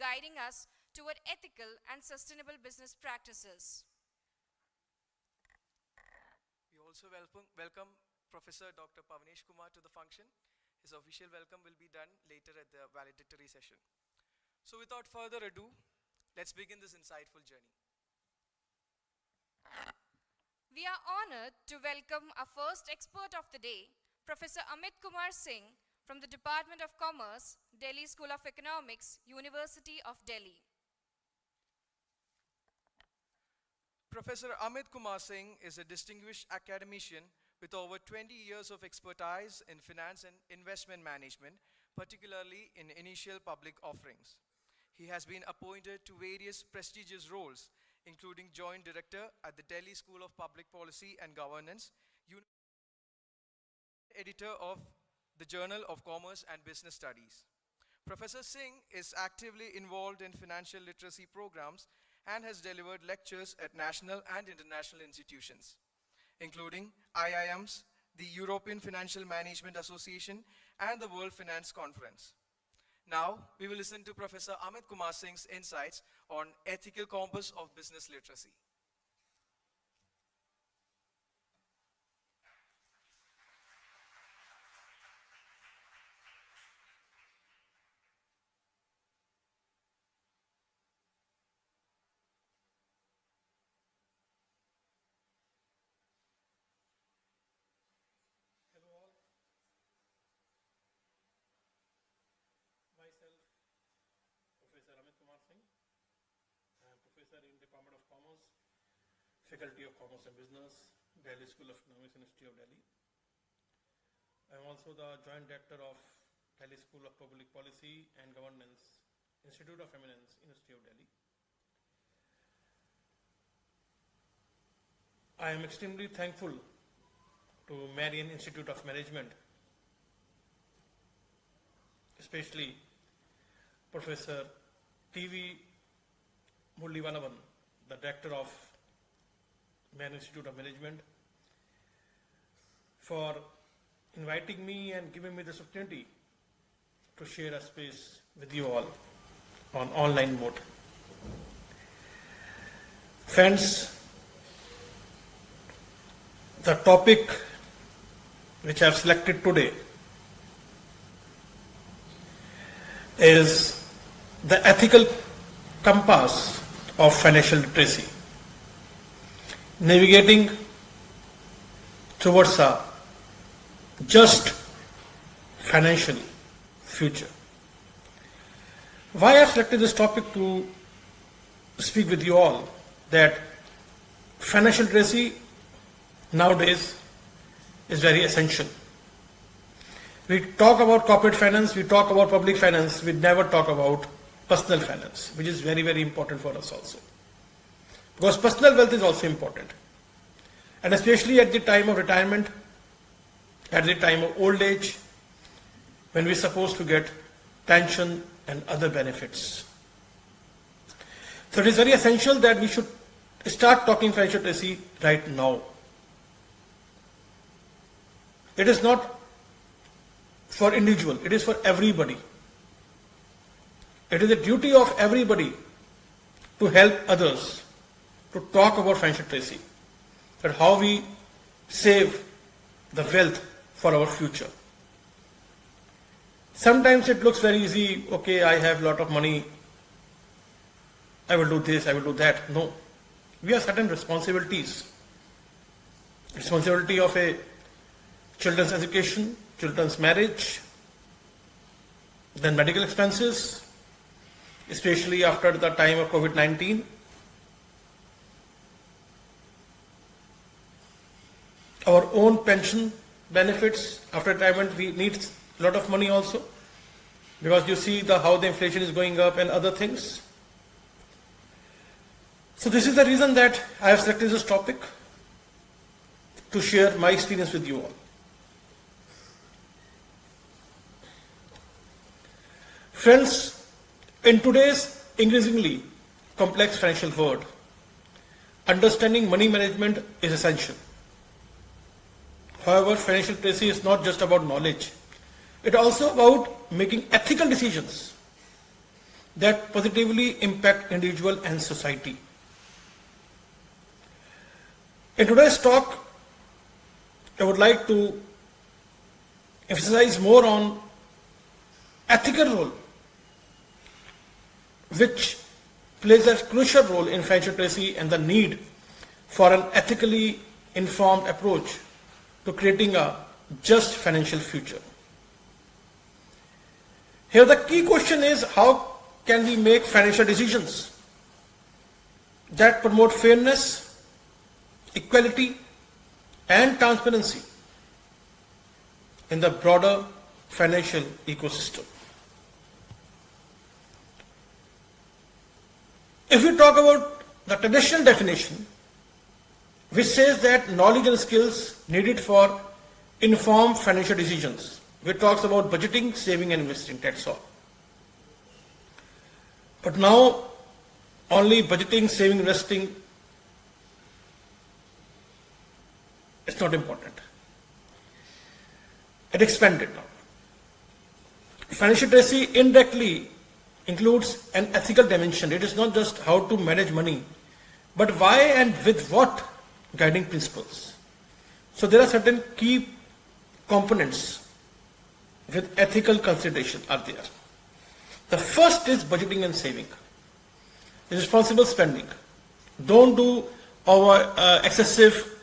guiding us toward ethical and sustainable business practices. We also welcome Professor Dr. Pavanesh Kumar to the function. His official welcome will be done later at the valedictory session. So without further ado, let's begin this insightful journey. We are honored to welcome our first expert of the day, Professor Amit Kumar Singh from the Department of Commerce, Delhi School of Economics, University of Delhi. Professor Amit Kumar Singh is a distinguished academician with over 20 years of expertise in finance and investment management, particularly in initial public offerings. He has been appointed to various prestigious roles, including Joint Director at the Delhi School of Public Policy and Governance, Editor of the Journal of Commerce and Business Studies. Professor Singh is actively involved in financial literacy programs and has delivered lectures at national and international institutions, including IIMs, the European Financial Management Association, and the World Finance Conference. Now, we will listen to Professor Amit Kumar Singh's insights on ethical compass of business literacy. Myself, Professor Amit Kumar Singh. I am Professor in Department of Commerce, Faculty of Commerce and Business, Delhi School of Economics, University of Delhi. I am also the Joint Director of Delhi School of Public Policy and Governance, Institute of Eminence, University of Delhi. I am extremely thankful to Marian Institute of Management, especially Professor T.V. Muralivanavan, the Director of Marian Institute of Management, for inviting me and giving me this opportunity to share a space with you all on online mode. Friends, the topic which I have selected today is the ethical compass of financial literacy, navigating towards a just financial future. Why I selected this topic to speak with you all, that financial literacy nowadays is very essential. We talk about corporate finance, we talk about public finance, we never talk about personal finance, which is very, very important for us also. Because personal wealth is also important. And especially at the time of retirement, at the time of old age, when we're supposed to get pension and other benefits. So it is very essential that we should start talking financial literacy right now. It is not for individual, it is for everybody. It is the duty of everybody to help others to talk about financial literacy, that how we save the wealth for our future. Sometimes it looks very easy, okay, I have a lot of money, I will do this, I will do that. No, we have certain responsibilities. Responsibility of a children's education, children's marriage, then medical expenses, especially after the time of COVID-19. Our own pension benefits after retirement, we need a lot of money also, because you see how the inflation is going up and other things. So this is the reason that I have selected this topic to share my experience with you all. Friends, in today's increasingly complex financial world, understanding money management is essential. However, financial literacy is not just about knowledge. It is also about making ethical decisions that positively impact individual and society. In today's talk, I would like to emphasize more on ethical role, which plays a crucial role in financial literacy and the need for an ethically informed approach to creating a just financial future. Here the key question is, how can we make financial decisions that promote fairness, equality, and transparency in the broader financial ecosystem? If we talk about the traditional definition, which says that knowledge and skills needed for informed financial decisions, which talks about budgeting, saving, and investing, that's all. But now, only budgeting, saving, investing is not important. It expanded now. Financial literacy indirectly includes an ethical dimension. It is not just how to manage money, but why and with what guiding principles. So there are certain key components with ethical consideration are there. The first is budgeting and saving. Responsible spending. Don't do excessive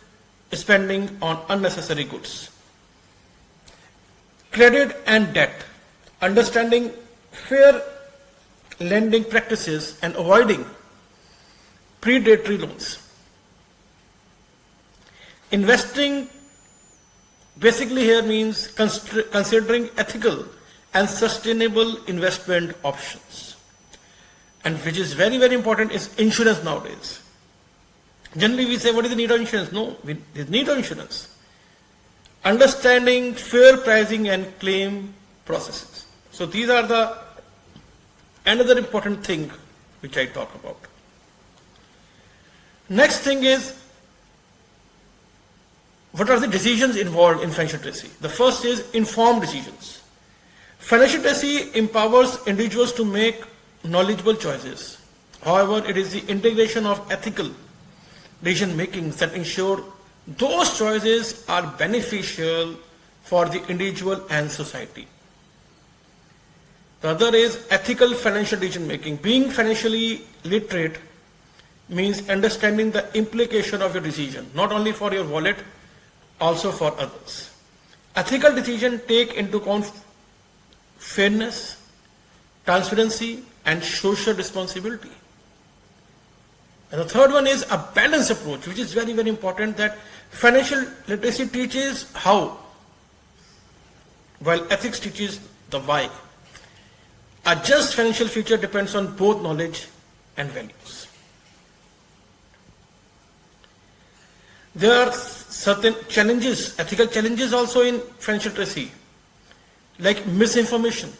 spending on unnecessary goods. Credit and debt. Understanding fair lending practices and avoiding predatory loans. Investing basically here means considering ethical and sustainable investment options. And which is very, very important is insurance nowadays. Generally we say, what is the need of insurance? No, there's need of insurance. Understanding fair pricing and claim processes. So these are the another important thing which I talk about. Next thing is, what are the decisions involved in financial literacy? The first is informed decisions. Financial literacy empowers individuals to make knowledgeable choices. However, it is the integration of ethical decision making that ensure those choices are beneficial for the individual and society. The other is ethical financial decision making. Being financially literate means understanding the implication of your decision, not only for your wallet, also for others. Ethical decisions take into account fairness, transparency, and social responsibility. And the third one is a balanced approach, which is very, very important, that financial literacy teaches how, while ethics teaches the why. A just financial future depends on both knowledge and values. There are certain challenges, ethical challenges also in financial literacy, like misinformation.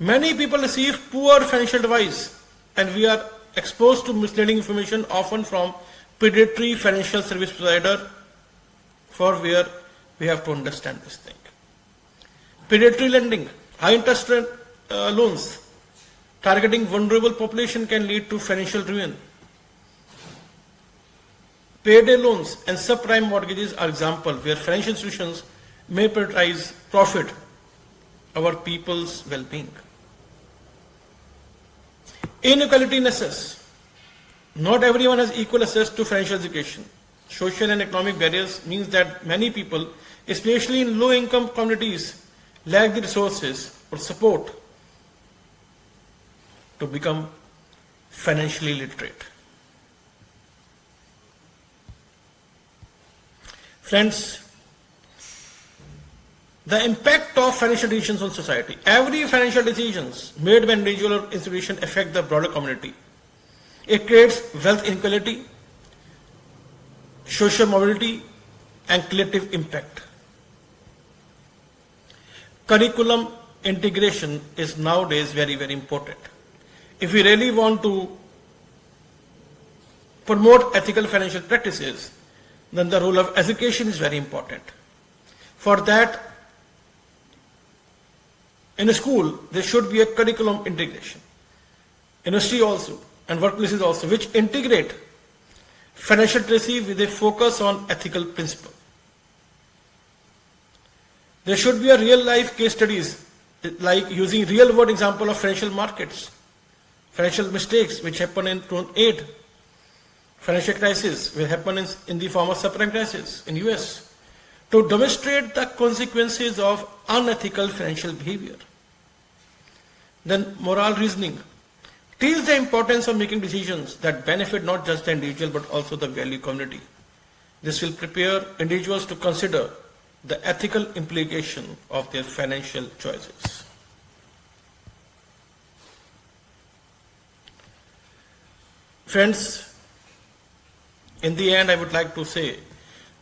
Many people receive poor financial advice, and we are exposed to misleading information, often from predatory financial service provider, for where we have to understand this thing. Predatory lending, high interest rate loans targeting vulnerable population can lead to financial ruin. Payday loans and subprime mortgages are examples where financial institutions may prioritize profit over people's well-being. Inequality in access. Not everyone has equal access to financial education. Social and economic barriers means that many people, especially in low-income communities, lack the resources or support to become financially literate. Friends, the impact of financial decisions on society. Every financial decisions made by individual or institution affect the broader community. It creates wealth inequality, social mobility, and collective impact. Curriculum integration is nowadays very, very important. If we really want to promote ethical financial practices, then the role of education is very important. For that, in a school, there should be a curriculum integration. industry also, and workplaces also, which integrate financial literacy with a focus on ethical principle. There should be a real life case studies, like using real world example of financial markets, financial mistakes which happen in 2008, financial crisis will happen in the form of subprime crisis in US, to demonstrate the consequences of unethical financial behavior. Then moral reasoning. Teach the importance of making decisions that benefit not just the individual but also the value community. This will prepare individuals to consider the ethical implication of their financial choices. Friends, in the end, I would like to say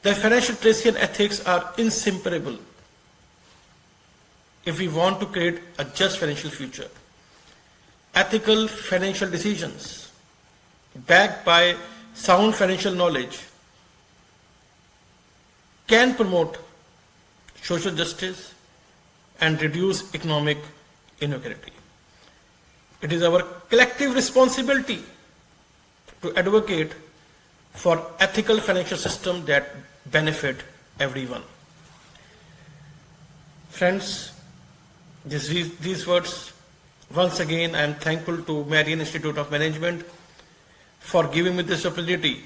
that financial literacy and ethics are inseparable if we want to create a just financial future. Ethical financial decisions backed by sound financial knowledge can promote social justice and reduce economic inequality. It is our collective responsibility to advocate for ethical financial system that benefit everyone. Friends, these words, once again I am thankful to Marian Institute of Management for giving me this opportunity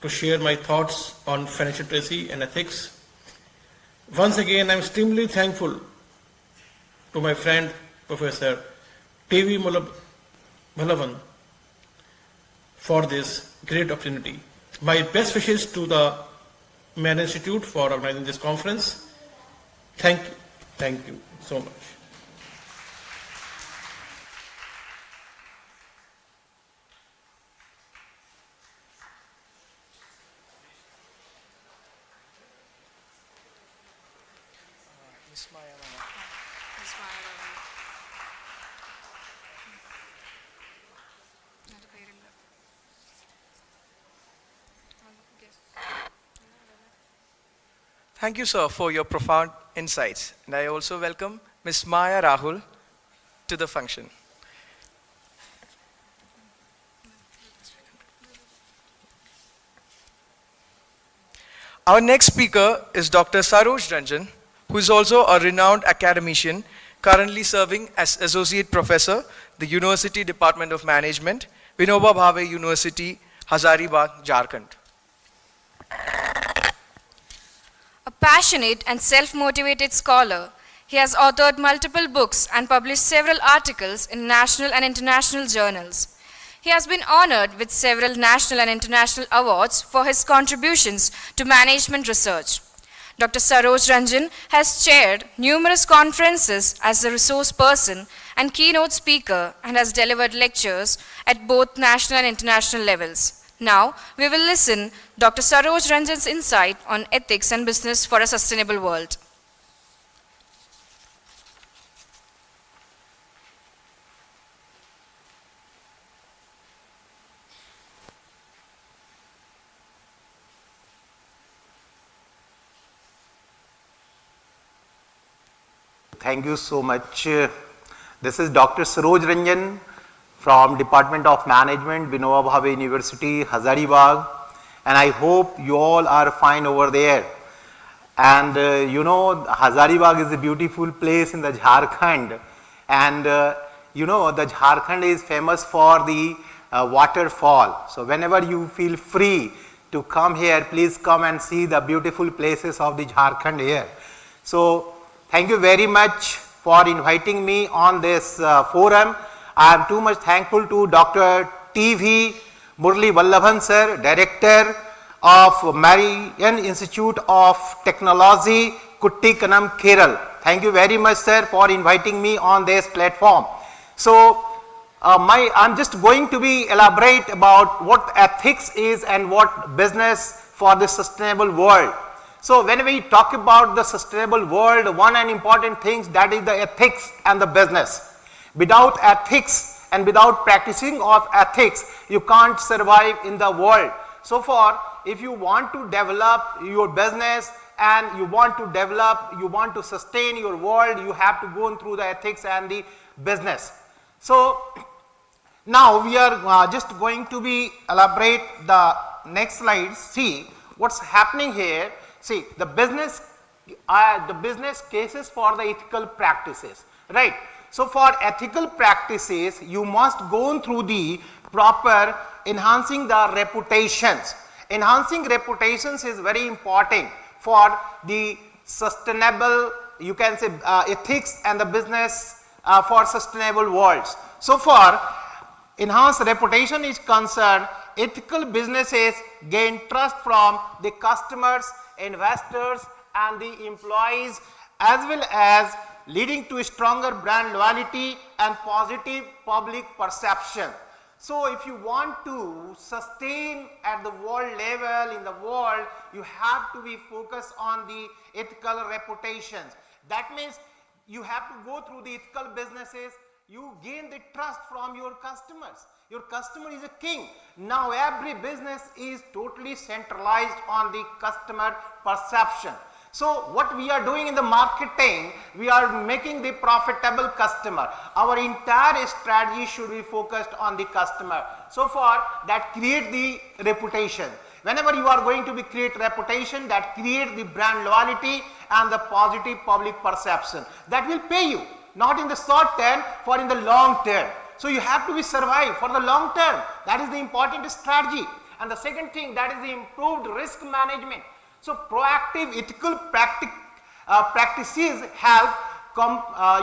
to share my thoughts on financial literacy and ethics. Once again I am extremely thankful to my friend Professor T.V. Malavan for this great opportunity. My best wishes to the Marian Institute for organizing this conference. Thank you so much. Thank you, sir, for your profound insights. And I also welcome Ms. Maya Rahul to the function. Our next speaker is Dr. Saroj Ranjan, who is also a renowned academician, currently serving as Associate Professor, the University Department of Management, Vinoba Bhave University, Hazaribagh, Jharkhand. A passionate and self-motivated scholar, he has authored multiple books and published several articles in national and international journals. He has been honored with several national and international awards for his contributions to management research. Dr. Saroj Ranjan has chaired numerous conferences as a resource person and keynote speaker and has delivered lectures at both national and international levels. Now, we will listen Dr. Saroj Ranjan's insight on ethics and business for a sustainable world. Thank you so much. This is Dr. Saroj Ranjan from Department of Management, Vinoba Bhave University, Hazaribagh, and I hope you all are fine over there. And you know, Hazaribagh is a beautiful place in the Jharkhand, and you know, the Jharkhand is famous for the waterfall. So whenever you feel free to come here, please come and see the beautiful places of the Jharkhand here. So thank you very much for inviting me on this forum. I am too much thankful to Dr. T.V. Murli Vallabhan sir, Director of Marian Institute of Technology, Kuttikkanam, Kerala. Thank you very much, sir, for inviting me on this platform. So I'm just going to be elaborate about what ethics is and what business for the sustainable world. So when we talk about the sustainable world, one and important thing, that is the ethics and the business. Without ethics and without practicing of ethics, you can't survive in the world. So far, if you want to develop your business and you want to sustain your world, you have to go through the ethics and the business. So Now we are just going to be elaborate the next slide. See what's happening here. See the business cases for the ethical practices, right? So for ethical practices, you must go through the proper enhancing the reputations. Enhancing reputations is very important for the sustainable, you can say ethics and the business for sustainable worlds. So for enhanced reputation is concerned, ethical businesses gain trust from the customers, investors and the employees, as well as leading to stronger brand loyalty and positive public perception. So if you want to sustain at the world level in the world, you have to be focused on the ethical reputations. That means you have to go through the ethical businesses, you gain the trust from your customers. Your customer is a king. Now every business is totally centralized on the customer perception. So what we are doing in the marketing, we are making the profitable customer. Our entire strategy should be focused on the customer. So far that create the reputation. Whenever you are going to be create reputation, that create the brand loyalty and the positive public perception. That will pay you, not in the short term, for in the long term. So you have to be survive for the long term. That is the important strategy. And the second thing, that is the improved risk management. So proactive ethical practices help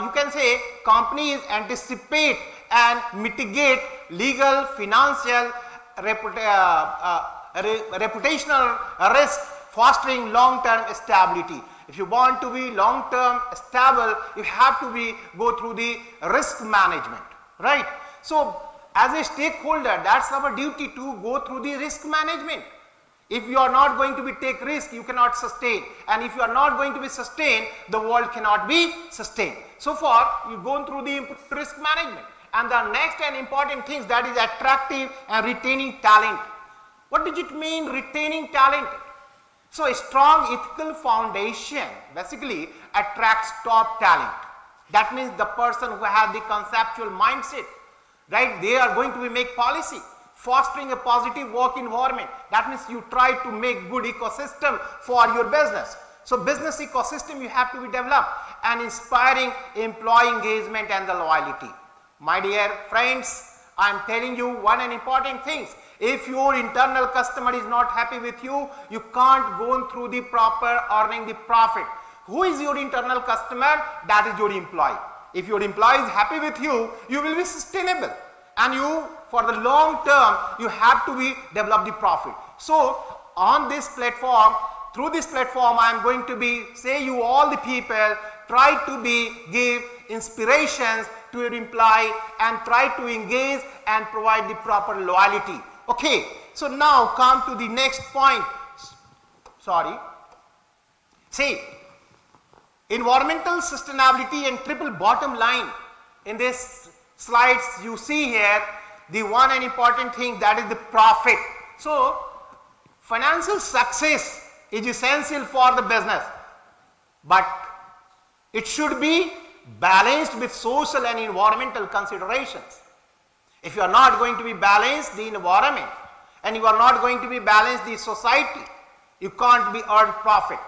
you can say companies anticipate and mitigate legal, financial, reputational risk, fostering long-term stability. If you want to be long-term stable, you have to be go through the risk management, right? So as a stakeholder, that's our duty to go through the risk management. If you are not going to be take risk, you cannot sustain, and if you are not going to be sustained, the world cannot be sustained. So far you go through the risk management, and the next and important things, that is attractive and retaining talent. What does it mean retaining talent? So a strong ethical foundation basically attracts top talent. That means the person who has the conceptual mindset, right? They are going to be make policy, fostering a positive work environment. That means you try to make good ecosystem for your business. So business ecosystem you have to be developed, and inspiring employee engagement and the loyalty. My dear friends, I am telling you one and important things. If your internal customer is not happy with you, you can't go through the proper earning the profit. Who is your internal customer? That is your employee. If your employee is happy with you, you will be sustainable. And you, for the long term, you have to be develop the profit. So on this platform, through this platform, I am going to be say you all the people, try to be give inspirations to your employee and try to engage and provide the proper loyalty. Okay, so now come to the next point. Sorry. See, environmental sustainability and triple bottom line. In this slides you see here, the one and important thing, that is the profit. So financial success is essential for the business, but it should be balanced with social and environmental considerations. If you are not going to be balanced the environment and you are not going to be balanced the society, you can't be earned profit,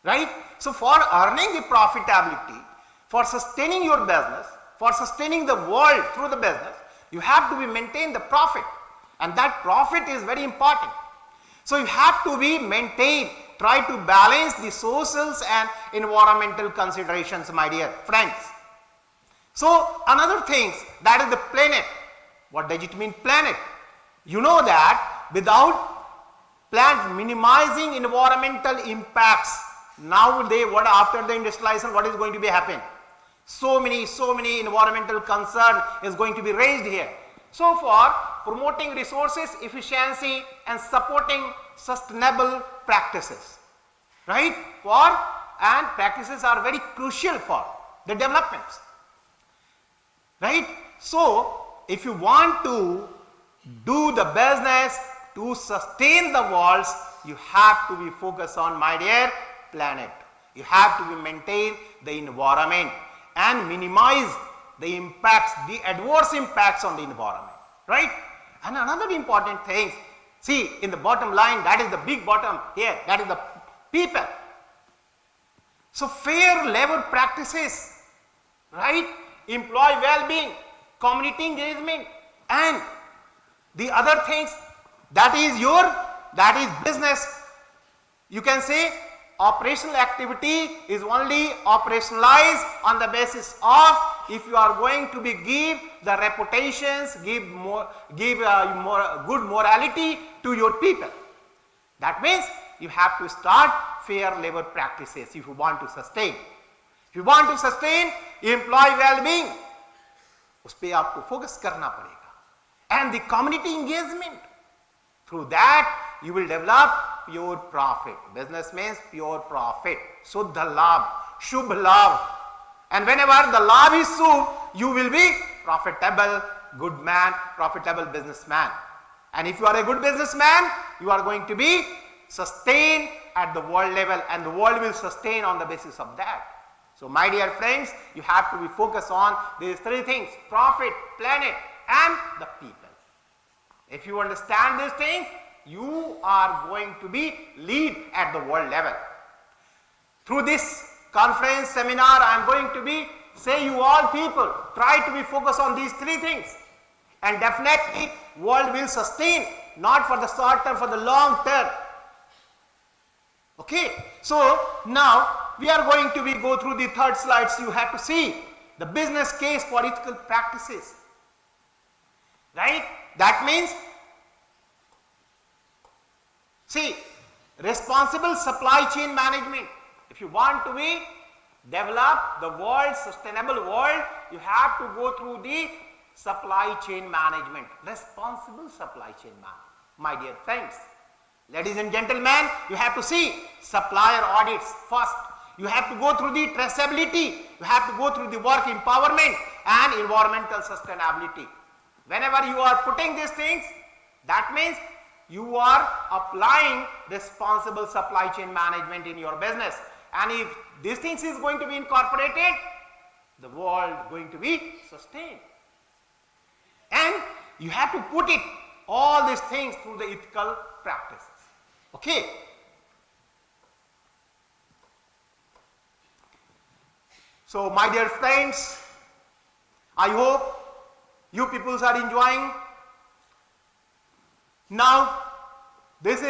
right? So for earning the profitability, for sustaining your business, for sustaining the world through the business, you have to be maintain the profit, and that profit is very important. So you have to be maintained, try to balance the socials and environmental considerations, my dear friends. So another thing, that is the planet. What does it mean planet? You know that without planet minimizing environmental impacts, nowadays what after the industrialization, what is going to be happen? So many environmental concern is going to be raised here. So for promoting resources efficiency and supporting sustainable practices, right? And practices are very crucial for the developments, right? So if you want to do the business to sustain the worlds, you have to be focused on, my dear planet. You have to be maintain the environment and minimize the impacts, the adverse impacts on the environment, right? And another important thing, see in the bottom line, that is the big bottom here, that is the people. So fair labor practices, right? Employee well-being, community engagement, and the other things, that is business. You can say operational activity is only operationalized on the basis of if you are going to be give the reputations, give more good morality to your people. That means you have to start fair labor practices if you want to sustain. If you want to sustain employee well-being, उस पे आपको focus करना पड़ेगा. And the community engagement, through that you will develop pure profit. Business means pure profit. Suddha labh, shubh labh. And whenever the labh is shubh, you will be profitable, good man, profitable businessman. And if you are a good businessman, you are going to be sustained at the world level, and the world will sustain on the basis of that. So my dear friends, you have to be focused on these three things: profit, planet, and the people. If you understand these things, you are going to be lead at the world level. Through this conference, seminar, I am going to be say you all people, try to be focused on these three things, and definitely world will sustain, not for the short term, for the long term. Okay, so now we are going to be go through the third slides. You have to see the business case for ethical practices, right? That means, see, responsible supply chain management. If you want to be develop the world, sustainable world, you have to go through the supply chain management, responsible supply chain management. My dear friends, ladies and gentlemen, you have to see supplier audits first. You have to go through the traceability. You have to go through the work empowerment and environmental sustainability. Whenever you are putting these things, that means you are applying responsible supply chain management in your business. And if these things is going to be incorporated, the world going to be sustained. And you have to put it, all these things, through the ethical practices. Okay. So my dear friends, I hope you peoples are enjoying. Now this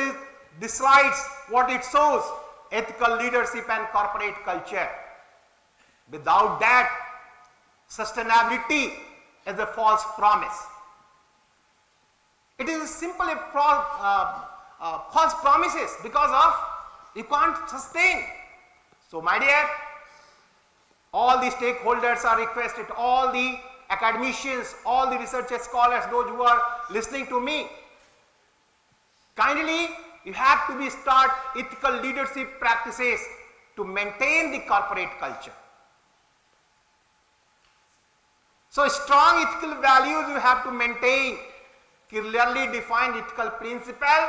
slides what it shows: ethical leadership and corporate culture. Without that, sustainability is a false promise. It is simply false promises, because of you can't sustain. So my dear, all the stakeholders are requested, all the academicians, all the research scholars, those who are listening to me, kindly you have to be start ethical leadership practices to maintain the corporate culture. So strong ethical values you have to maintain, clearly defined ethical principle,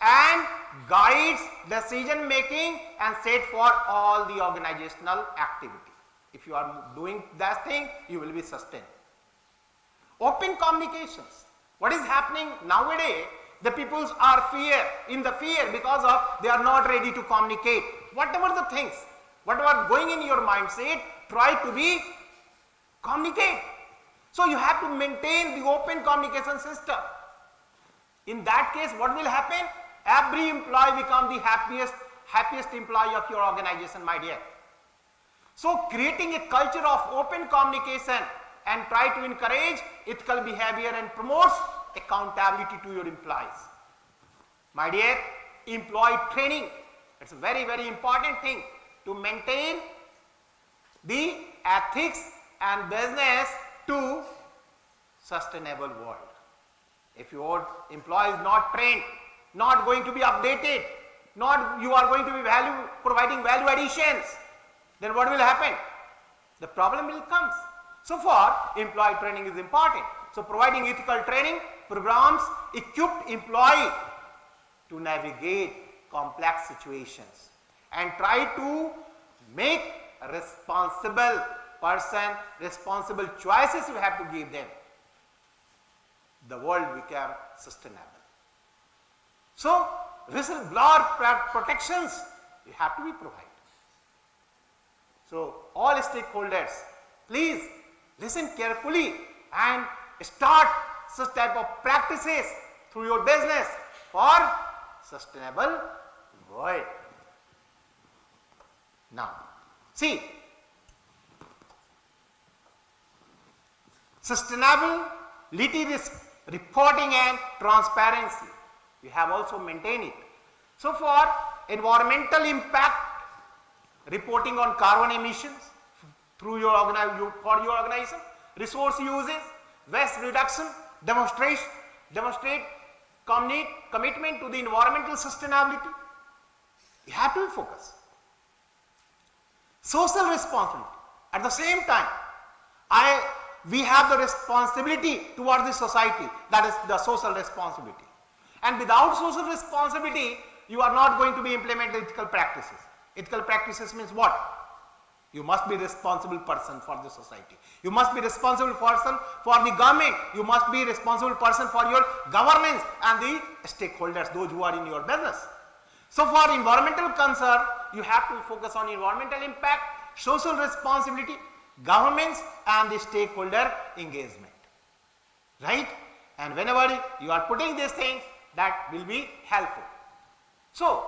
and guides decision making and set for all the organizational activity. If you are doing that thing, you will be sustained. Open communications. What is happening nowadays? The peoples are in the fear because of they are not ready to communicate. Whatever the things, whatever going in your mindset, try to be communicate. So you have to maintain the open communication system. In that case, what will happen? Every employee become the happiest employee of your organization, my dear. So creating a culture of open communication and try to encourage ethical behavior and promotes accountability to your employees. My dear, employee training, it's a very, very important thing to maintain the ethics and business to sustainable world. If your employee is not trained, not going to be updated, not you are going to be providing value additions, then what will happen? The problem will come. So for employee training is important. So providing ethical training programs equipped employee to navigate complex situations and try to make responsible person, responsible choices you have to give them, the world become sustainable. So, whistleblower protections you have to be provided. So, all stakeholders, please listen carefully and start such type of practices through your business for sustainable world. Now, see, sustainability risk reporting and transparency, you have also maintained it. So, for environmental impact reporting on carbon emissions through your organization, resource uses, waste reduction, demonstrate commitment to the environmental sustainability. You have to focus. Social responsibility. At the same time, we have the responsibility towards the society, that is the social responsibility. And without social responsibility, you are not going to be implementing ethical practices. Ethical practices means what? You must be responsible person for the society. You must be responsible person for the government. You must be responsible person for your governance and the stakeholders, those who are in your business. So for environmental concern, you have to focus on environmental impact, social responsibility, governments and the stakeholder engagement. Right? And whenever you are putting these things, that will be helpful. So,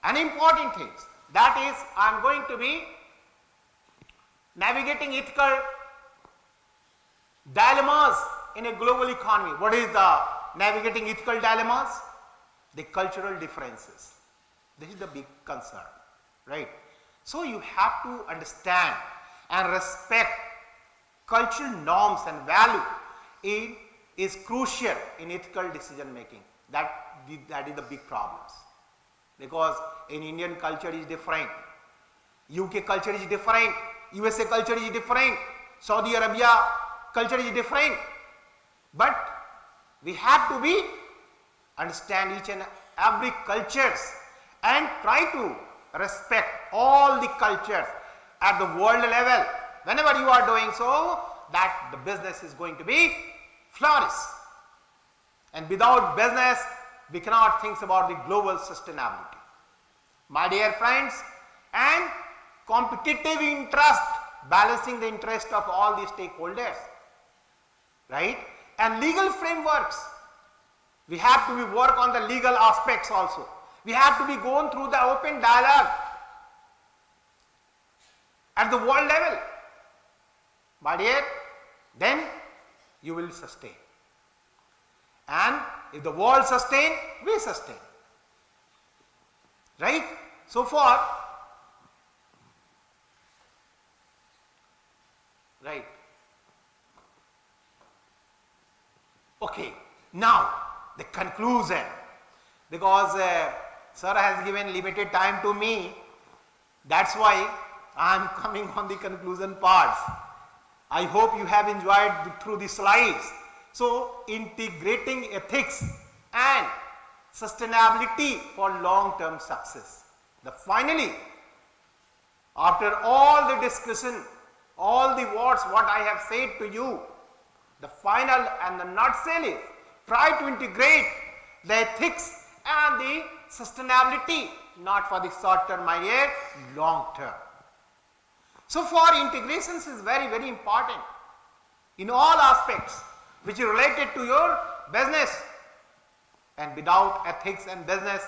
an important thing, that is, I am going to be navigating ethical dilemmas in a global economy. What is the navigating ethical dilemmas? The cultural differences. This is the big concern, right? So you have to understand and respect cultural norms and value is crucial in ethical decision making. That is the big problems. Because in Indian culture is different, UK culture is different, USA culture is different, Saudi Arabia culture is different. But we have to be understand each and every cultures and try to respect all the cultures at the world level. Whenever you are doing so, that the business is going to be flourish. And without business, we cannot think about the global sustainability. My dear friends, and competitive interest, balancing the interest of all the stakeholders, right? And legal frameworks, we have to be work on the legal aspects also. We have to be going through the open dialogue at the world level. My dear, then you will sustain. And if the world sustain, we sustain. Right? So far, right. Okay, now the conclusion, because sir has given limited time to me, that's why I am coming on the conclusion parts. I hope you have enjoyed through the slides. So, integrating ethics and sustainability for long-term success. Finally, after all the discussion, all the words what I have said to you, the final and the nutshell is try to integrate the ethics and the sustainability, not for the short term, my dear, long term. So for integrations is very, very important in all aspects which is related to your business, and without ethics and business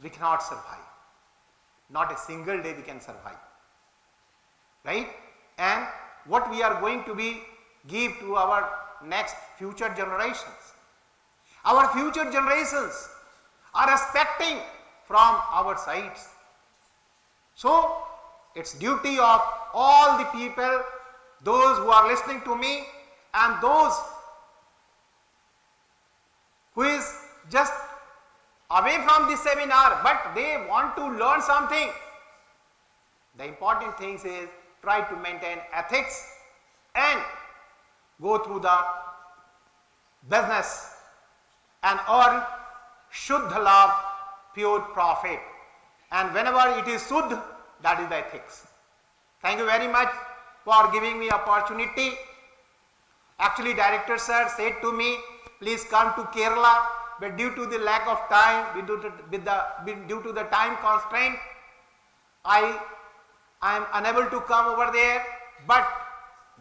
we cannot survive. Not a single day we can survive, right? And what we are going to be give to our next future generations. Our future generations are expecting from our sides. So it's duty of all the people, those who are listening to me and those who is just away from the seminar but they want to learn something. The important thing is try to maintain ethics and go through the business and earn Shuddha Labh, pure profit. And whenever it is Shuddha, that is the ethics. Thank you very much. for giving me opportunity. Actually, Director Sir said to me, please come to Kerala, but due to the lack of time, due to the time constraint, I am unable to come over there. But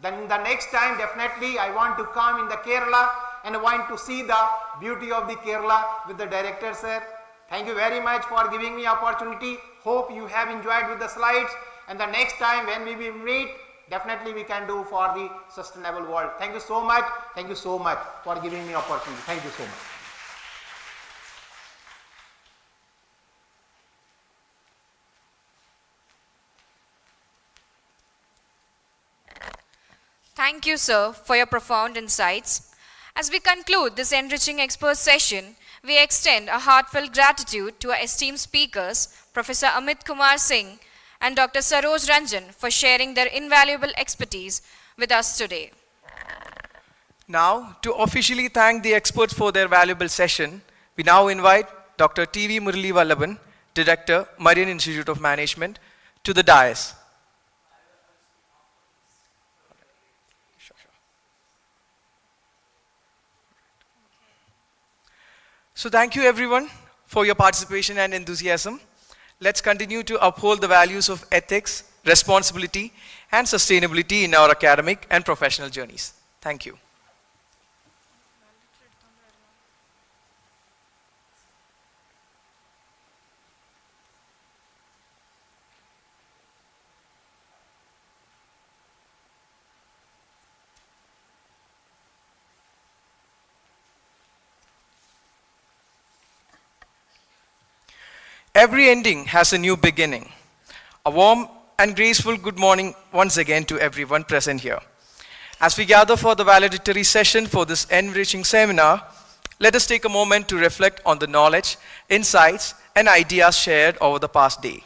then the next time, definitely I want to come in the Kerala and I want to see the beauty of the Kerala with the Director Sir. Thank you very much for giving me opportunity. Hope you have enjoyed with the slides, and the next time when we will meet, definitely we can do for the sustainable world. Thank you so much. Thank you so much for giving me opportunity. Thank you so much. Thank you, sir, for your profound insights. As we conclude this enriching expert session, we extend a heartfelt gratitude to our esteemed speakers, Professor Amit Kumar Singh and Dr. Saroj Ranjan, for sharing their invaluable expertise with us today. Now, to officially thank the experts for their valuable session, we now invite Dr. T.V. Murali Vallaban, Director, Marian Institute of Management, to the dais. So thank you everyone for your participation and enthusiasm. Let's continue to uphold the values of ethics, responsibility, and sustainability in our academic and professional journeys. Thank you. Every ending has a new beginning. A warm and graceful good morning once again to everyone present here. As we gather for the valedictory session for this enriching seminar, let us take a moment to reflect on the knowledge, insights, and ideas shared over the past day.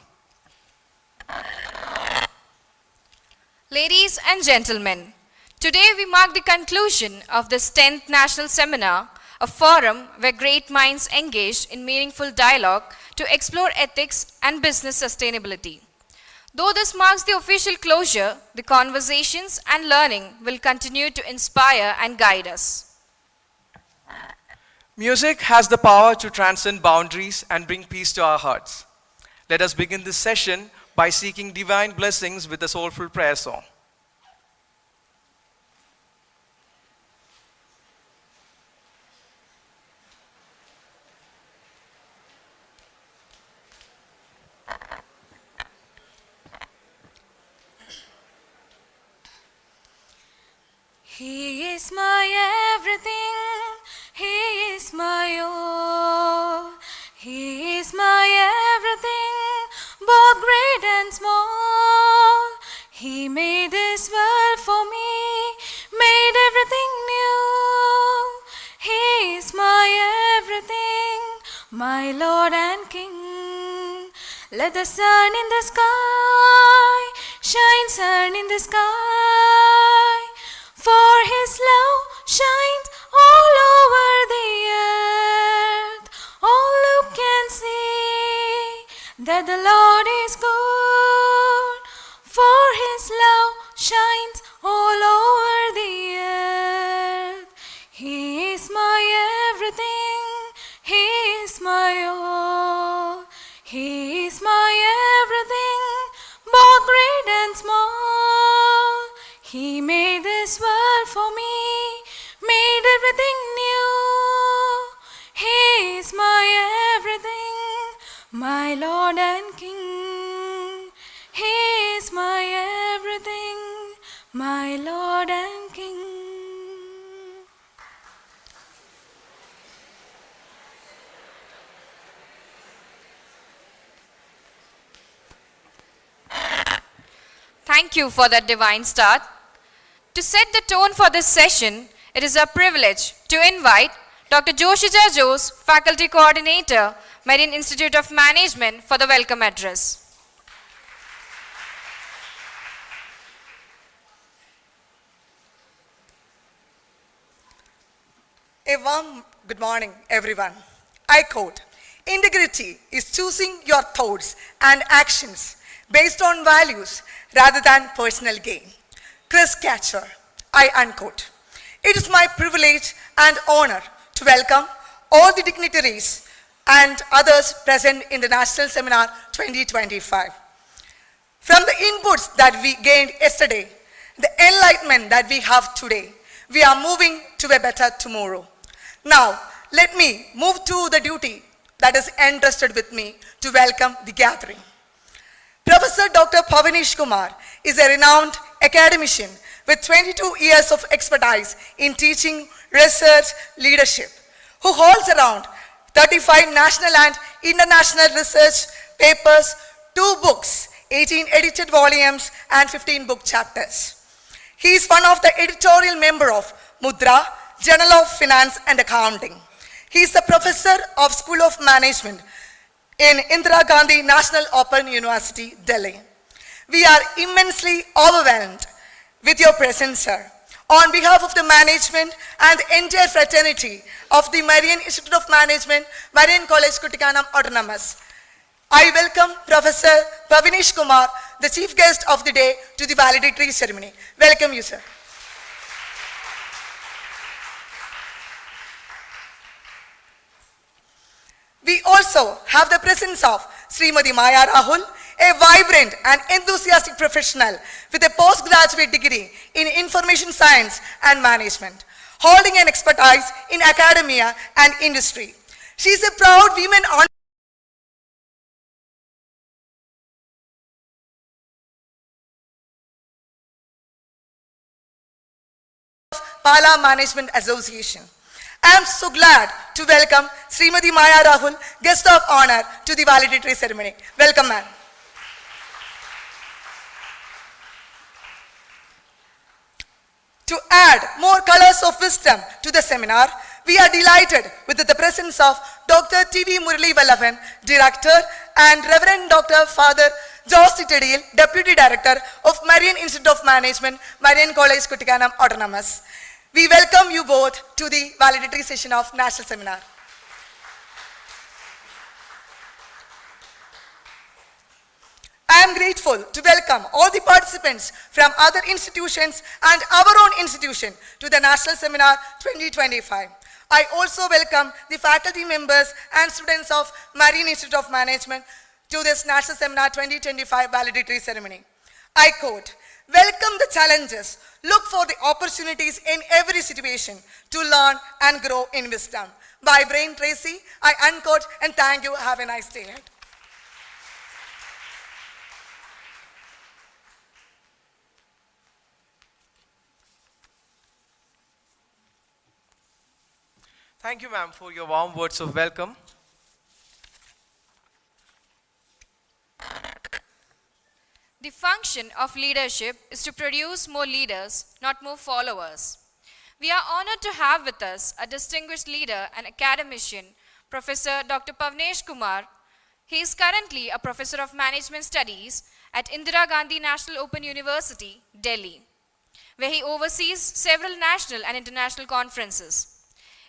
Ladies and gentlemen, today we mark the conclusion of this 10th National Seminar, a forum where great minds engaged in meaningful dialogue to explore ethics and business sustainability. Though this marks the official closure, the conversations and learning will continue to inspire and guide us. Music has the power to transcend boundaries and bring peace to our hearts. Let us begin this session by seeking divine blessings with a soulful prayer song. He is my everything, He is my all. He is my everything, both great and small. He made this world for me, made everything new. He is my everything, my Lord and King. Let the sun in the sky shine, sun in the sky. For His love shines all over the earth. All who can see that the Lord is good. For His love shines all over the earth. He is my everything, He is my all. He is my everything, both great and small. He made this world for me, made everything new. He is my everything, my Lord and King. He is my everything, my Lord and King. Thank you for that divine start. To set the tone for this session, it is a privilege to invite Dr. Joshija Jose, Faculty Coordinator, Marian Institute of Management, for the welcome address. A warm good morning, everyone. I quote, "Integrity is choosing your thoughts and actions based on values rather than personal gain. Chris Catcher, I unquote. It is my privilege and honor to welcome all the dignitaries and others present in the National Seminar 2025. From the inputs that we gained yesterday, the enlightenment that we have today, we are moving to a better tomorrow. Now, let me move to the duty that is entrusted with me to welcome the gathering. Professor Dr. Pavanish Kumar is a renowned academician with 22 years of expertise in teaching, research, leadership, who holds around 35 national and international research papers, 2 books, 18 edited volumes, and 15 book chapters. He is one of the editorial member of Mudra, Journal of Finance and Accounting. He is a professor of School of Management in Indira Gandhi National Open University, Delhi. We are immensely overwhelmed with your presence, sir. On behalf of the management and the entire fraternity of the Marian Institute of Management, Marian College, Kuttikkanam, Autonomous, I welcome Professor Pavanish Kumar, the chief guest of the day, to the valedictory ceremony. Welcome you, sir. We also have the presence of Srimati Maya Rahul, a vibrant and enthusiastic professional with a postgraduate degree in information science and management, holding an expertise in academia and industry. She is a proud woman on Pala Management Association. I am so glad to welcome Srimati Maya Rahul, guest of honor, to the valedictory ceremony. Welcome, ma'am. To add more colors of wisdom to the seminar, we are delighted with the presence of Dr. T.V. Murali Vallabhan, Director, and Reverend Dr. Father Josie Tedil, Deputy Director of Marian Institute of Management, Marian College, Kuttikkanam, Autonomous. We welcome you both to the valedictory session of National Seminar. I am grateful to welcome all the participants from other institutions and our own institution to the National Seminar 2025. I also welcome the faculty members and students of Marian Institute of Management to this National Seminar 2025 valedictory ceremony. I quote, "Welcome the challenges, look for the opportunities in every situation to learn and grow in wisdom." By Brain Tracy, I unquote, and thank you. Have a nice day. Thank you, ma'am, for your warm words of welcome. The function of leadership is to produce more leaders, not more followers. We are honored to have with us a distinguished leader and academician, Professor Dr. Pavanish Kumar. He is currently a professor of management studies at Indira Gandhi National Open University, Delhi, where he oversees several national and international conferences.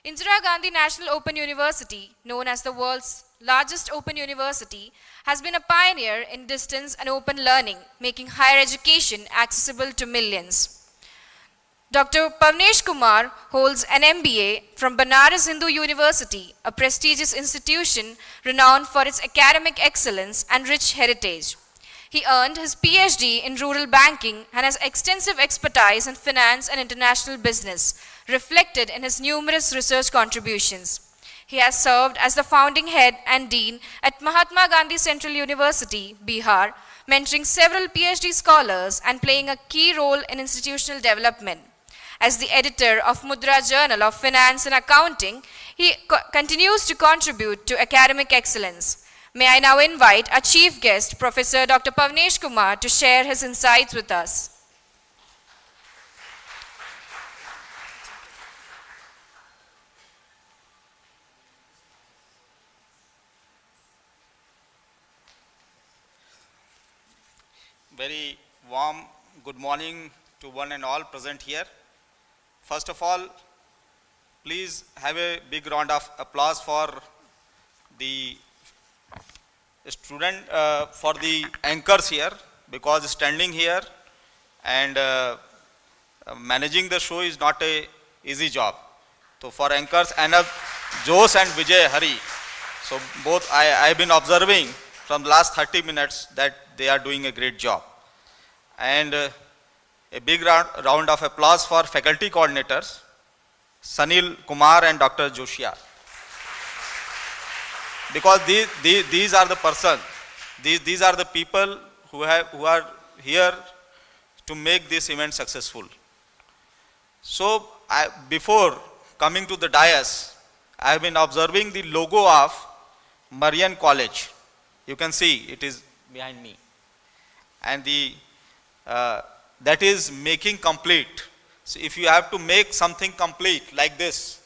Indira Gandhi National Open University, known as the world's largest open university, has been a pioneer in distance and open learning, making higher education accessible to millions. Dr. Pavanish Kumar holds an MBA from Banaras Hindu University, a prestigious institution renowned for its academic excellence and rich heritage. He earned his PhD in rural banking and has extensive expertise in finance and international business, reflected in his numerous research contributions. He has served as the founding head and dean at Mahatma Gandhi Central University, Bihar, mentoring several PhD scholars and playing a key role in institutional development. As the editor of Mudra Journal of Finance and Accounting, he continues to contribute to academic excellence. May I now invite our chief guest, Professor Dr. Pavanish Kumar, to share his insights with us. Very warm good morning to one and all present here. First of all, please have a big round of applause for the student, for the anchors here, because standing here and managing the show is not a easy job. So for anchors, Anab, Jose and Vijay Hari, so both I have been observing from the last 30 minutes that they are doing a great job. And a big round of applause for faculty coordinators, Sanil Kumar and Dr. Joshia. Because these are the persons, these are the people who are here to make this event successful. So before coming to the dais, I have been observing the logo of Marian College. You can see it is behind me. And that is making complete. So if you have to make something complete like this,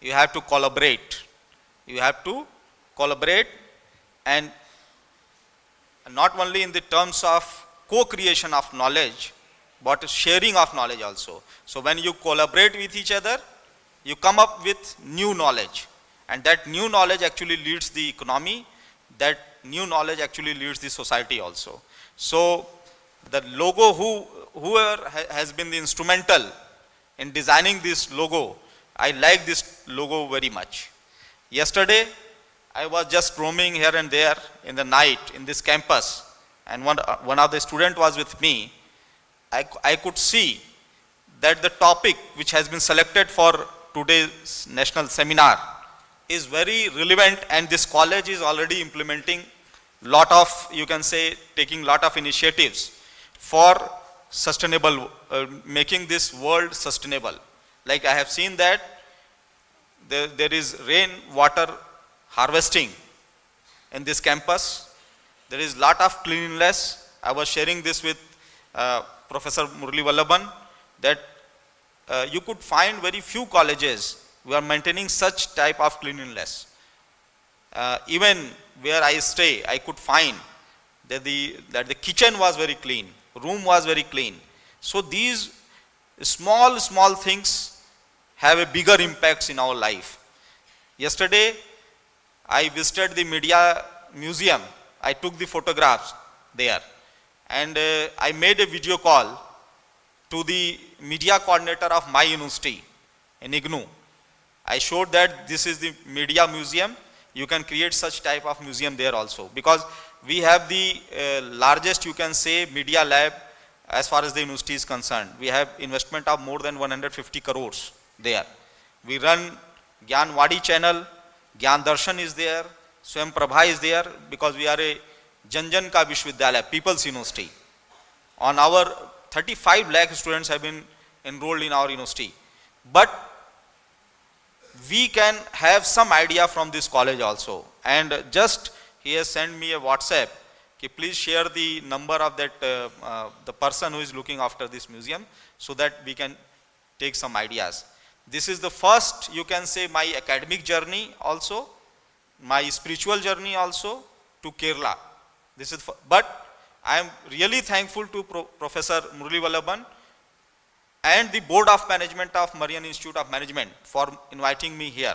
you have to collaborate. You have to collaborate, and not only in the terms of co-creation of knowledge, but sharing of knowledge also. So when you collaborate with each other, you come up with new knowledge, and that new knowledge actually leads the economy, that new knowledge actually leads the society also. So the logo, whoever has been the instrumental in designing this logo, I like this logo very much. Yesterday, I was just roaming here and there in the night in this campus, and one of the students was with me. I could see that the topic which has been selected for today's national seminar is very relevant, and this college is already implementing lot of, you can say, taking lot of initiatives for sustainable, making this world sustainable. Like I have seen that there is rain water harvesting in this campus. There is lot of cleanliness. I was sharing this with Professor Murali Vallaban, that you could find very few colleges who are maintaining such type of cleanliness. Even where I stay, I could find that the kitchen was very clean, room was very clean. So these small things have a bigger impacts in our life. Yesterday, I visited the media museum. I took the photographs there, and I made a video call to the media coordinator of my university in IGNOU. I showed that this is the media museum. You can create such type of museum there also, because we have the largest, you can say, media lab as far as the university is concerned. We have investment of more than 150 crores there. We run Gyan Wadi channel, Gyan Darshan is there, Swam Prabha is there, because we are a Jan Ka Vishwavidyalaya, People's University. On our 35 lakh students have been enrolled in our university. But we can have some idea from this college also. And just he has sent me a WhatsApp, okay, please share the number of that the person who is looking after this museum, so that we can take some ideas. This is the first, you can say, my academic journey also, my spiritual journey also to Kerala. This is, but I am really thankful to Professor Murali Vallaban and the Board of Management of Marian Institute of Management for inviting me here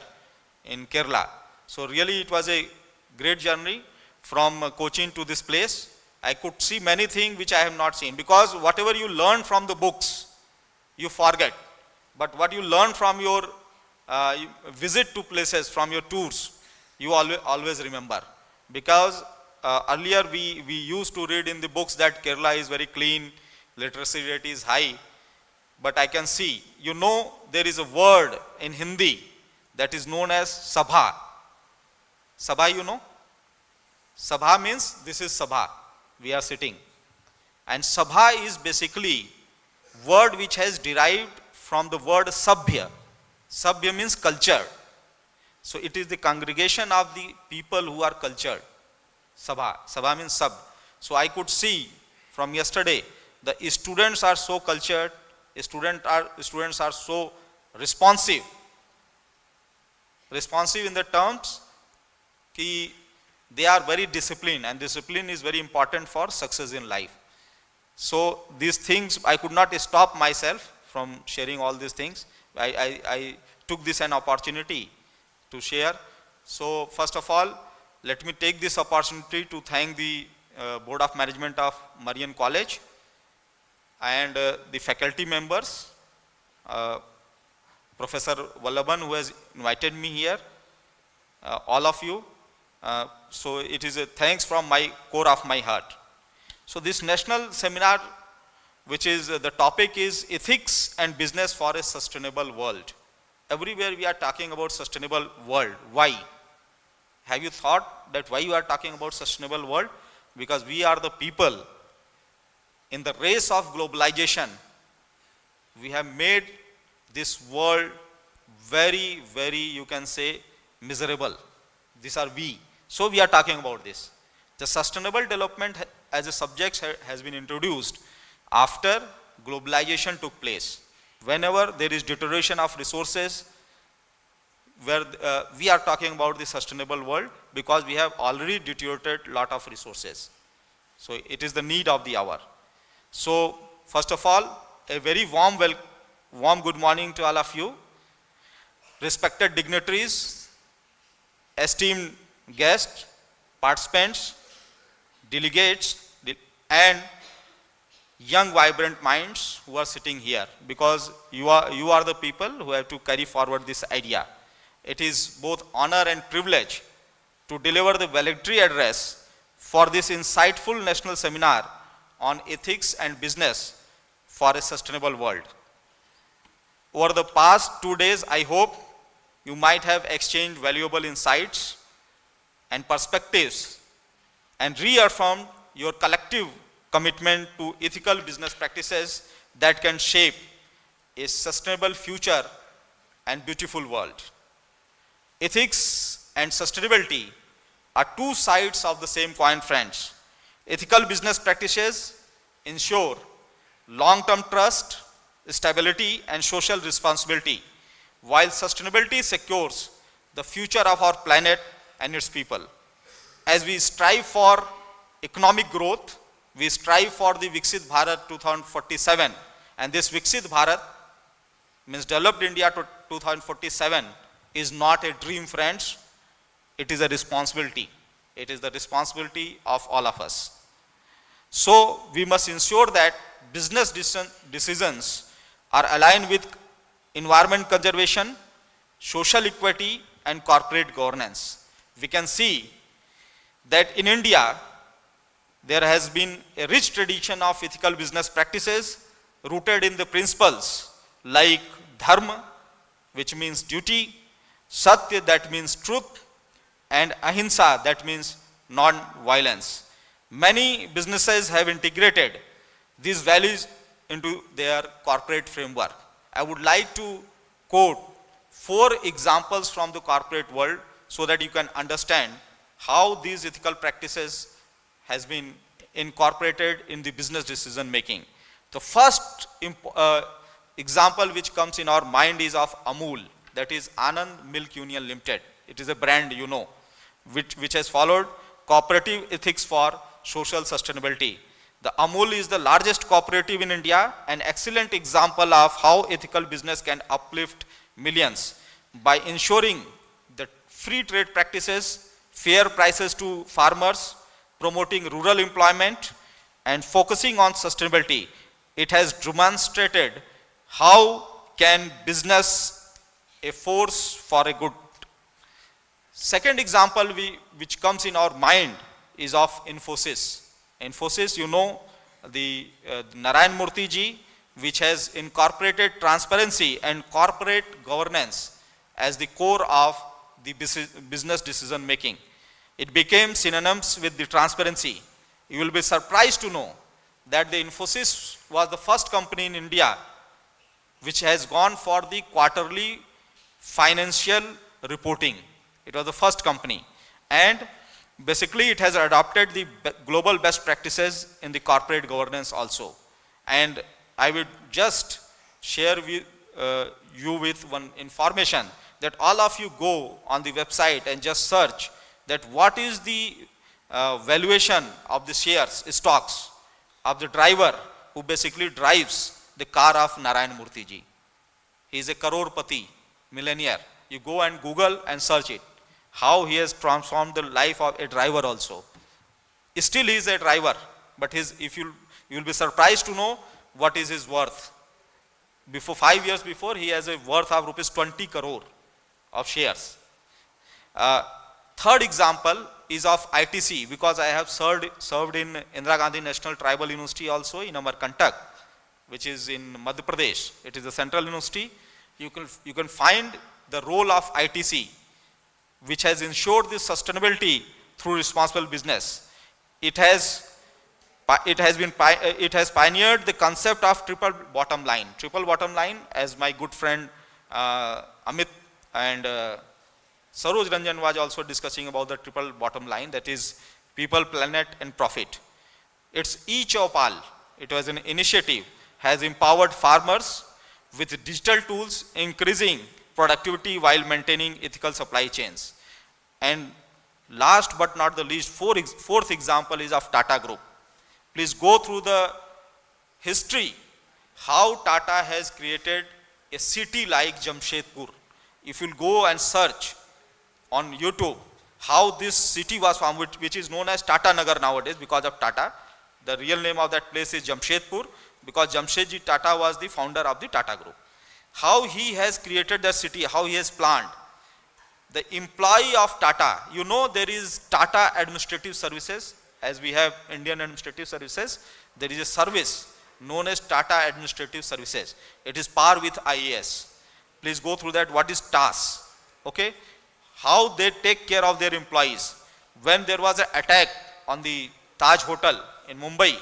in Kerala. So really it was a great journey from Cochin to this place. I could see many things which I have not seen, because whatever you learn from the books, you forget. But what you learn from your visit to places, from your tours, you always remember. Because earlier we used to read in the books that Kerala is very clean, literacy rate is high. But I can see, you know, there is a word in Hindi that is known as Sabha. Sabha, you know? Sabha means this is Sabha. We are sitting. And Sabha is basically word which has derived from the word Sabhya. Sabhya means culture. So it is the congregation of the people who are cultured. Sabha. Sabha means sab. So I could see from yesterday, the students are so cultured, students are so responsive. Responsive in the terms that they are very disciplined, and discipline is very important for success in life. So these things, I could not stop myself from sharing all these things. I took this an opportunity to share. So first of all, let me take this opportunity to thank the Board of Management of Marian College and the faculty members, Professor Vallaban, who has invited me here, all of you. So it is a thanks from my core of my heart. So this national seminar, which is the topic is ethics and business for a sustainable world. Everywhere we are talking about sustainable world. Why? Have you thought that why you are talking about sustainable world? Because we are the people in the race of globalization. We have made this world very, very, you can say, miserable. These are we. So we are talking about this. The sustainable development as a subject has been introduced after globalization took place. Whenever there is deterioration of resources, where we are talking about the sustainable world because we have already deteriorated lot of resources. So it is the need of the hour. So first of all, a very warm good morning to all of you, respected dignitaries, esteemed guests, participants, delegates, and young vibrant minds who are sitting here, because you are the people who have to carry forward this idea. It is both honor and privilege to deliver the valedictory address for this insightful national seminar on ethics and business for a sustainable world. Over the past 2 days, I hope you might have exchanged valuable insights and perspectives and reaffirmed your collective commitment to ethical business practices that can shape a sustainable future and beautiful world. Ethics and sustainability are two sides of the same coin, friends. Ethical business practices ensure long-term trust, stability, and social responsibility, while sustainability secures the future of our planet and its people. As we strive for economic growth, we strive for the Viksit Bharat 2047, and this Viksit Bharat means Developed India to 2047 is not a dream, friends. It is a responsibility. It is the responsibility of all of us. So we must ensure that business decisions are aligned with environment conservation, social equity, and corporate governance. We can see that in India, there has been a rich tradition of ethical business practices rooted in the principles like dharma, which means duty, satya, that means truth, and ahimsa, that means non-violence. Many businesses have integrated these values into their corporate framework. I would like to quote 4 examples from the corporate world so that you can understand how these ethical practices has been incorporated in the business decision making. The first example which comes in our mind is of Amul, that is Anand Milk Union Limited. It is a brand, you know, which has followed cooperative ethics for social sustainability. The Amul is the largest cooperative in India, an excellent example of how ethical business can uplift millions by ensuring that free trade practices, fair prices to farmers, promoting rural employment, and focusing on sustainability. It has demonstrated how can business a force for a good. Second example which comes in our mind is of Infosys. Infosys, you know, the Narayan Murthy ji, which has incorporated transparency and corporate governance as the core of the business decision making. It became synonymous with the transparency. You will be surprised to know that the Infosys was the first company in India which has gone for the quarterly financial reporting. It was the first company, and basically it has adopted the global best practices in the corporate governance also. And I would just share with you with one information that all of you go on the website and just search that what is the valuation of the shares, stocks of the driver who basically drives the car of Narayan Murthy ji. He is a crorepati, millionaire. You go and Google and search it. How he has transformed the life of a driver also. Still he is a driver, but you will be surprised to know what is his worth. Before 5 years before, he has a worth of rupees 20 crore of shares. Third example is of ITC, because I have served in Indira Gandhi National Tribal University also in Amarkantak, which is in Madhya Pradesh. It is a central university. You can find the role of ITC, which has ensured this sustainability through responsible business. It has pioneered the concept of triple bottom line. Triple bottom line, as my good friend Amit and Saroj Ranjan was also discussing about the triple bottom line, that is people, planet and profit. It's each of all. It was an initiative, has empowered farmers with digital tools, increasing productivity while maintaining ethical supply chains. And last but not the least, fourth example is of Tata Group. Please go through the history, how Tata has created a city like Jamshedpur. If you'll go and search on YouTube how this city was formed, which is known as Tata Nagar nowadays because of Tata. The real name of that place is Jamshedpur, because Jamshedji Tata was the founder of the Tata Group. How he has created that city, how he has planned. The employee of Tata, you know, there is Tata Administrative Services, as we have Indian Administrative Services, there is a service known as Tata Administrative Services. It is par with IAS. Please go through that. What is TAS? Okay. How they take care of their employees. When there was an attack on the Taj Hotel in Mumbai,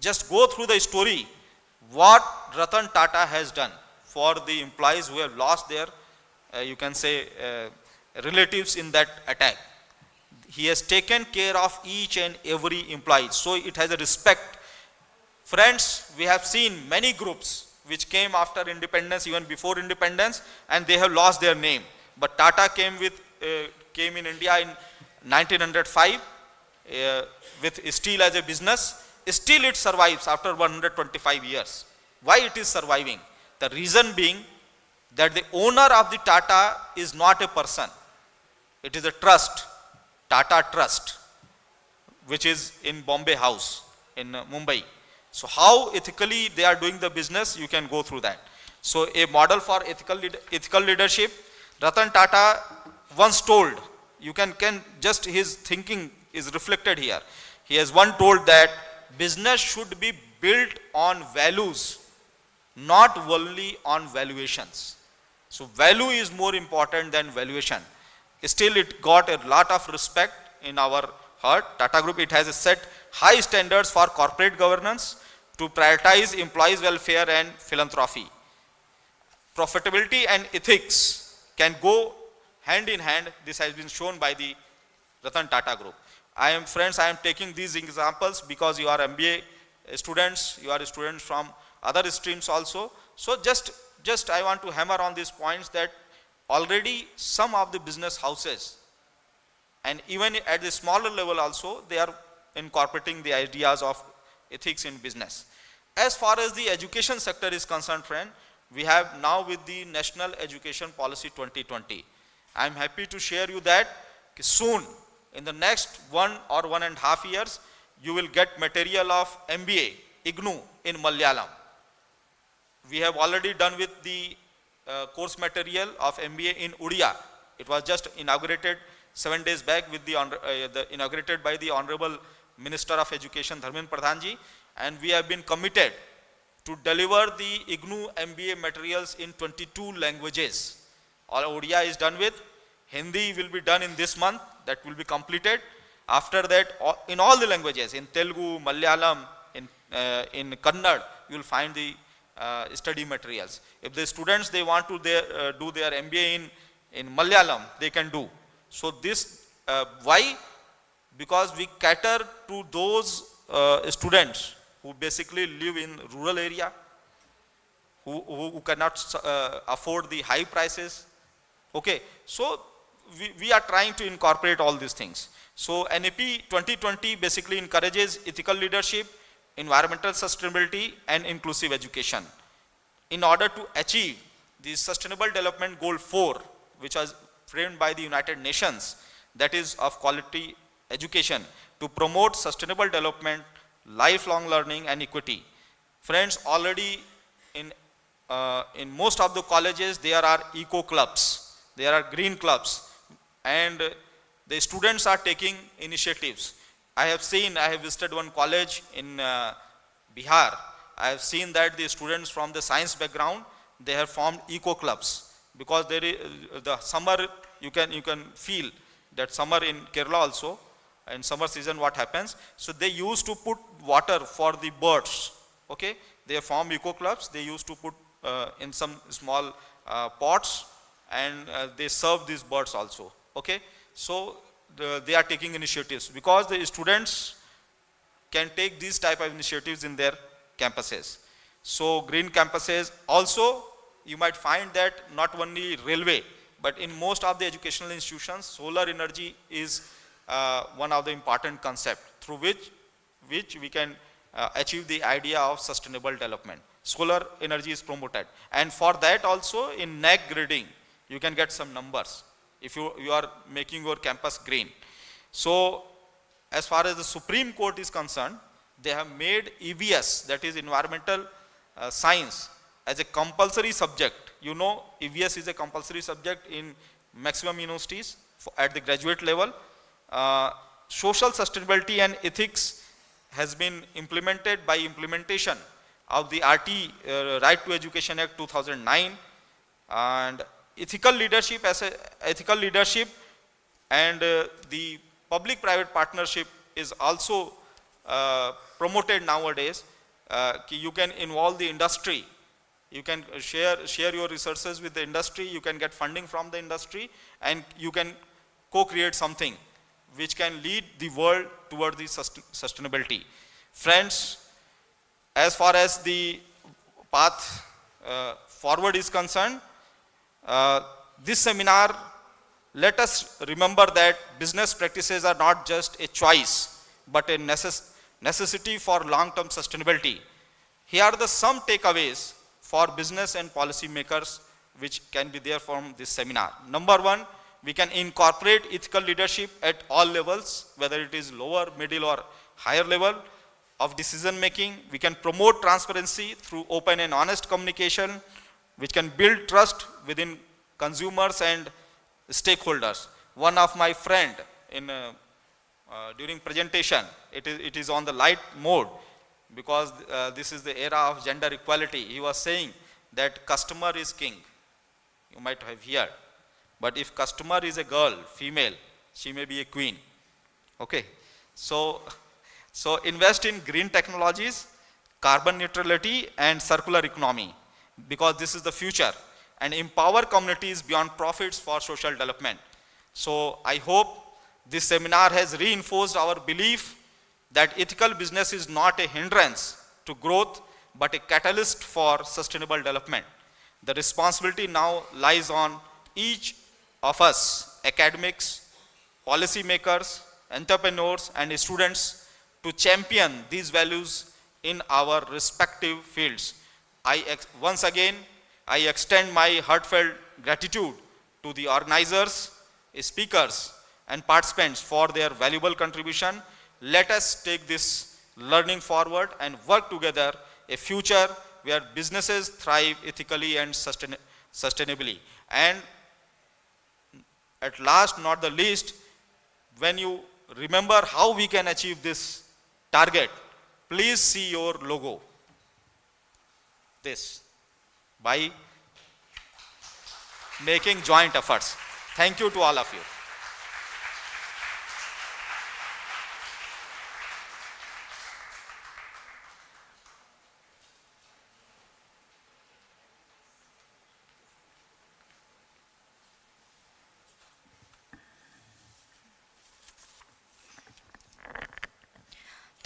just go through the story, what Ratan Tata has done for the employees who have lost their, you can say, relatives in that attack. He has taken care of each and every employee. So it has a respect. Friends, we have seen many groups which came after independence, even before independence, and they have lost their name. But Tata came in India in 1905 with steel as a business. Still it survives after 125 years. Why it is surviving? The reason being that the owner of the Tata is not a person. It is a trust, Tata Trust, which is in Bombay House in Mumbai. So how ethically they are doing the business, you can go through that. So a model for ethical leadership, Ratan Tata once told, you can just his thinking is reflected here. He has once told that business should be built on values, not only on valuations. So value is more important than valuation. Still it got a lot of respect in our heart. Tata Group, it has set high standards for corporate governance to prioritize employees' welfare and philanthropy. Profitability and ethics can go hand in hand. This has been shown by the Ratan Tata Group. Friends, I am taking these examples because you are MBA students, you are students from other streams also. So just I want to hammer on these points that already some of the business houses, and even at the smaller level also, they are incorporating the ideas of ethics in business. As far as the education sector is concerned, friend, we have now with the National Education Policy 2020. I am happy to share you that soon, in the next 1 or 1.5 years, you will get material of MBA, IGNU in Malayalam. We have already done with the course material of MBA in Odia. It was just inaugurated 7 days back with inaugurated by the Honorable Minister of Education, Dharmendra Pradhanji, and we have been committed to deliver the IGNU MBA materials in 22 languages. All Odia is done with. Hindi will be done in this month. That will be completed. After that, in all the languages, in Telugu, Malayalam, in Kannada, you will find the study materials. If the students, they want to do their MBA in Malayalam, they can do. So this, why? Because we cater to those students who basically live in rural area, who cannot afford the high prices. Okay, so we are trying to incorporate all these things. So NAP 2020 basically encourages ethical leadership, environmental sustainability and inclusive education. In order to achieve the Sustainable Development Goal 4, which was framed by the United Nations, that is of quality education, to promote sustainable development, lifelong learning and equity. Friends, already in most of the colleges there are eco clubs, there are green clubs, and the students are taking initiatives. I have visited one college in Bihar. I have seen that the students from the science background, they have formed eco clubs, because there is the summer, you can feel that summer in Kerala also, in summer season what happens. So they used to put water for the birds. Okay, they form eco clubs. They used to put in some small pots, and they serve these birds also. Okay, so they are taking initiatives, because the students can take these type of initiatives in their campuses. So green campuses also, you might find that not only railway, but in most of the educational institutions, solar energy is one of the important concept through which we can achieve the idea of sustainable development. Solar energy is promoted, and for that also in NAC grading you can get some numbers if you are making your campus green. So as far as the Supreme Court is concerned, they have made EVS, that is environmental science, as a compulsory subject. You know, EVS is a compulsory subject in maximum universities at the graduate level. Social sustainability and ethics has been implemented by implementation of the Right to Education Act 2009, and ethical leadership and the public-private partnership is also promoted nowadays. You can involve the industry, you can share your resources with the industry, you can get funding from the industry, and you can co-create something which can lead the world toward the sustainability. Friends, as far as the path forward is concerned, this seminar, let us remember that business practices are not just a choice, but a necessity for long-term sustainability. Here are some takeaways for business and policy makers which can be there from this seminar. Number one, we can incorporate ethical leadership at all levels, whether it is lower, middle, or higher level of decision making. We can promote transparency through open and honest communication, which can build trust within consumers and stakeholders. One of my friend during presentation, it is on the light mode, because this is the era of gender equality. He was saying that customer is king. You might have heard. But if customer is a girl, female, she may be a queen. Okay. So invest in green technologies, carbon neutrality, and circular economy, because this is the future, and empower communities beyond profits for social development. So I hope this seminar has reinforced our belief that ethical business is not a hindrance to growth, but a catalyst for sustainable development. The responsibility now lies on each of us, academics, policymakers, entrepreneurs, and students, to champion these values in our respective fields. Once again, I extend my heartfelt gratitude to the organizers, speakers, and participants for their valuable contribution. Let us take this learning forward and work together a future where businesses thrive ethically and sustainably. And at last, not the least, when you remember how we can achieve this target, please see your logo. This, by making joint efforts. Thank you to all of you.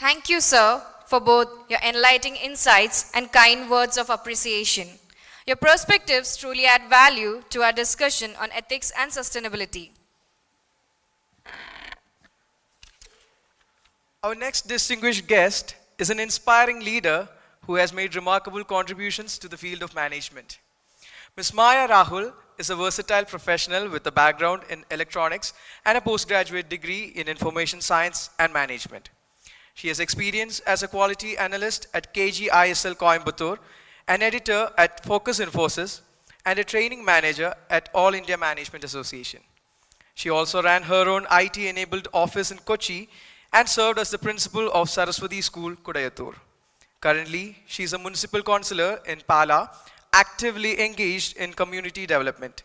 Thank you, sir, for both your enlightening insights and kind words of appreciation. Your perspectives truly add value to our discussion on ethics and sustainability. Our next distinguished guest is an inspiring leader who has made remarkable contributions to the field of management. Ms. Maya Rahul is a versatile professional with a background in electronics and a postgraduate degree in information science and management. She has experience as a quality analyst at KGISL Coimbatore, an editor at Focus Infosys, and a training manager at All India Management Association. She also ran her own IT-enabled office in Kochi and served as the principal of Saraswati School, Kudayattur. Currently, she is a municipal councillor in Pala, actively engaged in community development.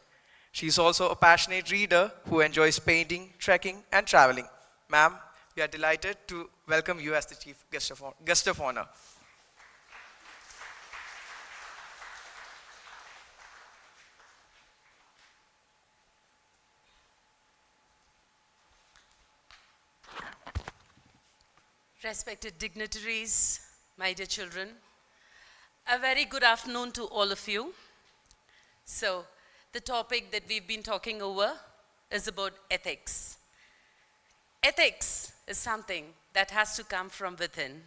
She is also a passionate reader who enjoys painting, trekking, and traveling. Ma'am, we are delighted to welcome you as the Chief Guest of Honor. Respected dignitaries, my dear children, a very good afternoon to all of you. So, the topic that we've been talking over is about ethics. Ethics is something that has to come from within.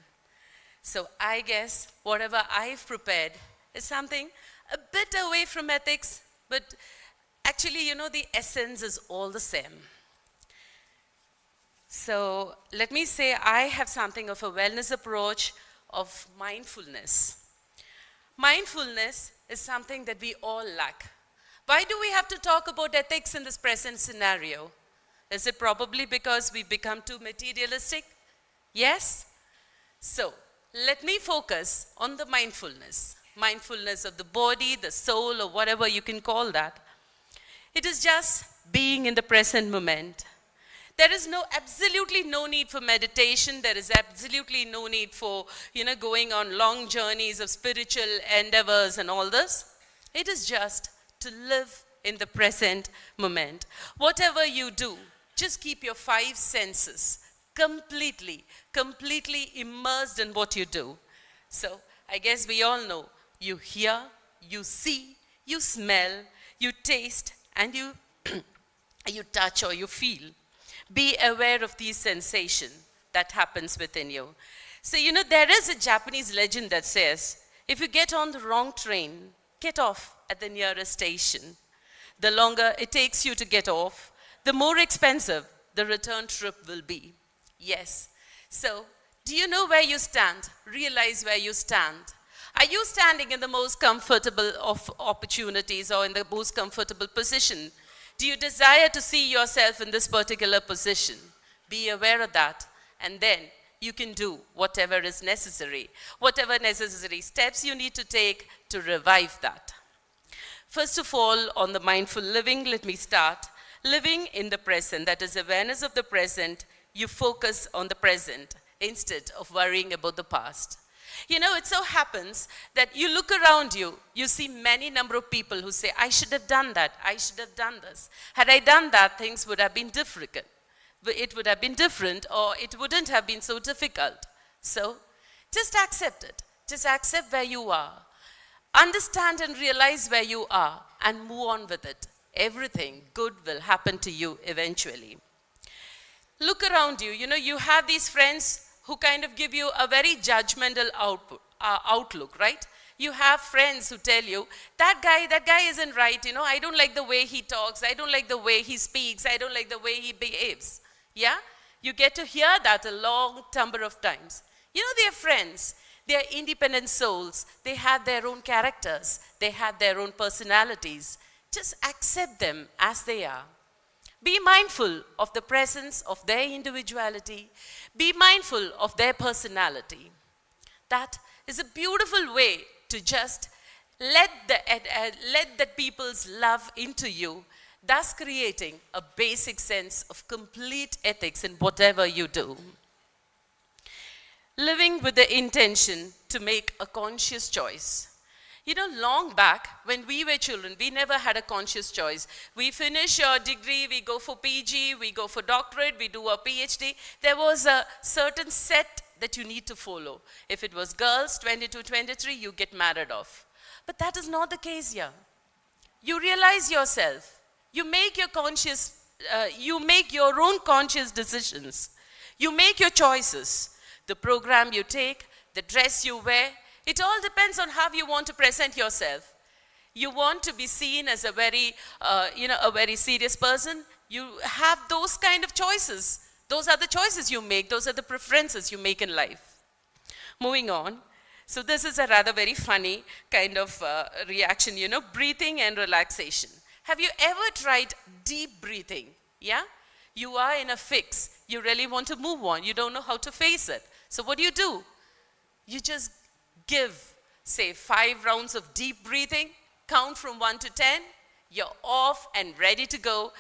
So, I guess whatever I've prepared is something a bit away from ethics, but actually, the essence is all the same. So let me say I have something of a wellness approach of mindfulness. Mindfulness is something that we all lack. Why do we have to talk about ethics in this present scenario? Is it probably because we become too materialistic? Yes? So let me focus on the mindfulness. Mindfulness of the body, the soul, or whatever you can call that. It is just being in the present moment. There is absolutely no need for meditation. There is absolutely no need for, going on long journeys of spiritual endeavors and all this. It is just to live in the present moment. Whatever you do, just keep your 5 senses completely immersed in what you do. So, I guess we all know, you hear, you see, you smell, you taste, and you touch or you feel. Be aware of these sensations that happens within you. So, there is a Japanese legend that says, if you get on the wrong train, get off at the nearest station. The longer it takes you to get off, the more expensive the return trip will be. Yes. So, do you know where you stand? Realize where you stand. Are you standing in the most comfortable of opportunities or in the most comfortable position? Do you desire to see yourself in this particular position? Be aware of that, and then you can do whatever is necessary, whatever necessary steps you need to take to revive that. First of all, on the mindful living, let me start. Living in the present, that is awareness of the present, you focus on the present instead of worrying about the past. It so happens that you look around you, you see many number of people who say, I should have done that, I should have done this. Had I done that, things would have been different. It would have been different, or it wouldn't have been so difficult. So, just accept it. Just accept where you are. Understand and realize where you are and move on with it. Everything good will happen to you eventually. Look around you. You have these friends who kind of give you a very judgmental outlook, right? You have friends who tell you, that guy isn't right, I don't like the way he talks, I don't like the way he speaks, I don't like the way he behaves. Yeah? You get to hear that a long number of times. They are friends, they are independent souls, they have their own characters, they have their own personalities. Just accept them as they are. Be mindful of the presence of their individuality. Be mindful of their personality. That is a beautiful way to just let the people's love into you, thus creating a basic sense of complete ethics in whatever you do. Living with the intention to make a conscious choice. Long back, when we were children, we never had a conscious choice. We finish your degree, we go for PG, we go for doctorate, we do a PhD. There was a certain set that you need to follow. If it was girls, 22, 23, you get married off. But that is not the case here. You realize yourself. You make your own conscious decisions. You make your choices. The program you take, the dress you wear, it all depends on how you want to present yourself. You want to be seen as a very serious person. You have those kind of choices. Those are the choices you make. Those are the preferences you make in life. Moving on. So this is a rather very funny kind of reaction, you know, breathing and relaxation. Have you ever tried deep breathing? Yeah? You are in a fix. You really want to move on. You don't know how to face it. So what do? You just give, say, 5 rounds of deep breathing, count from 1 to 10, you're off and ready to go,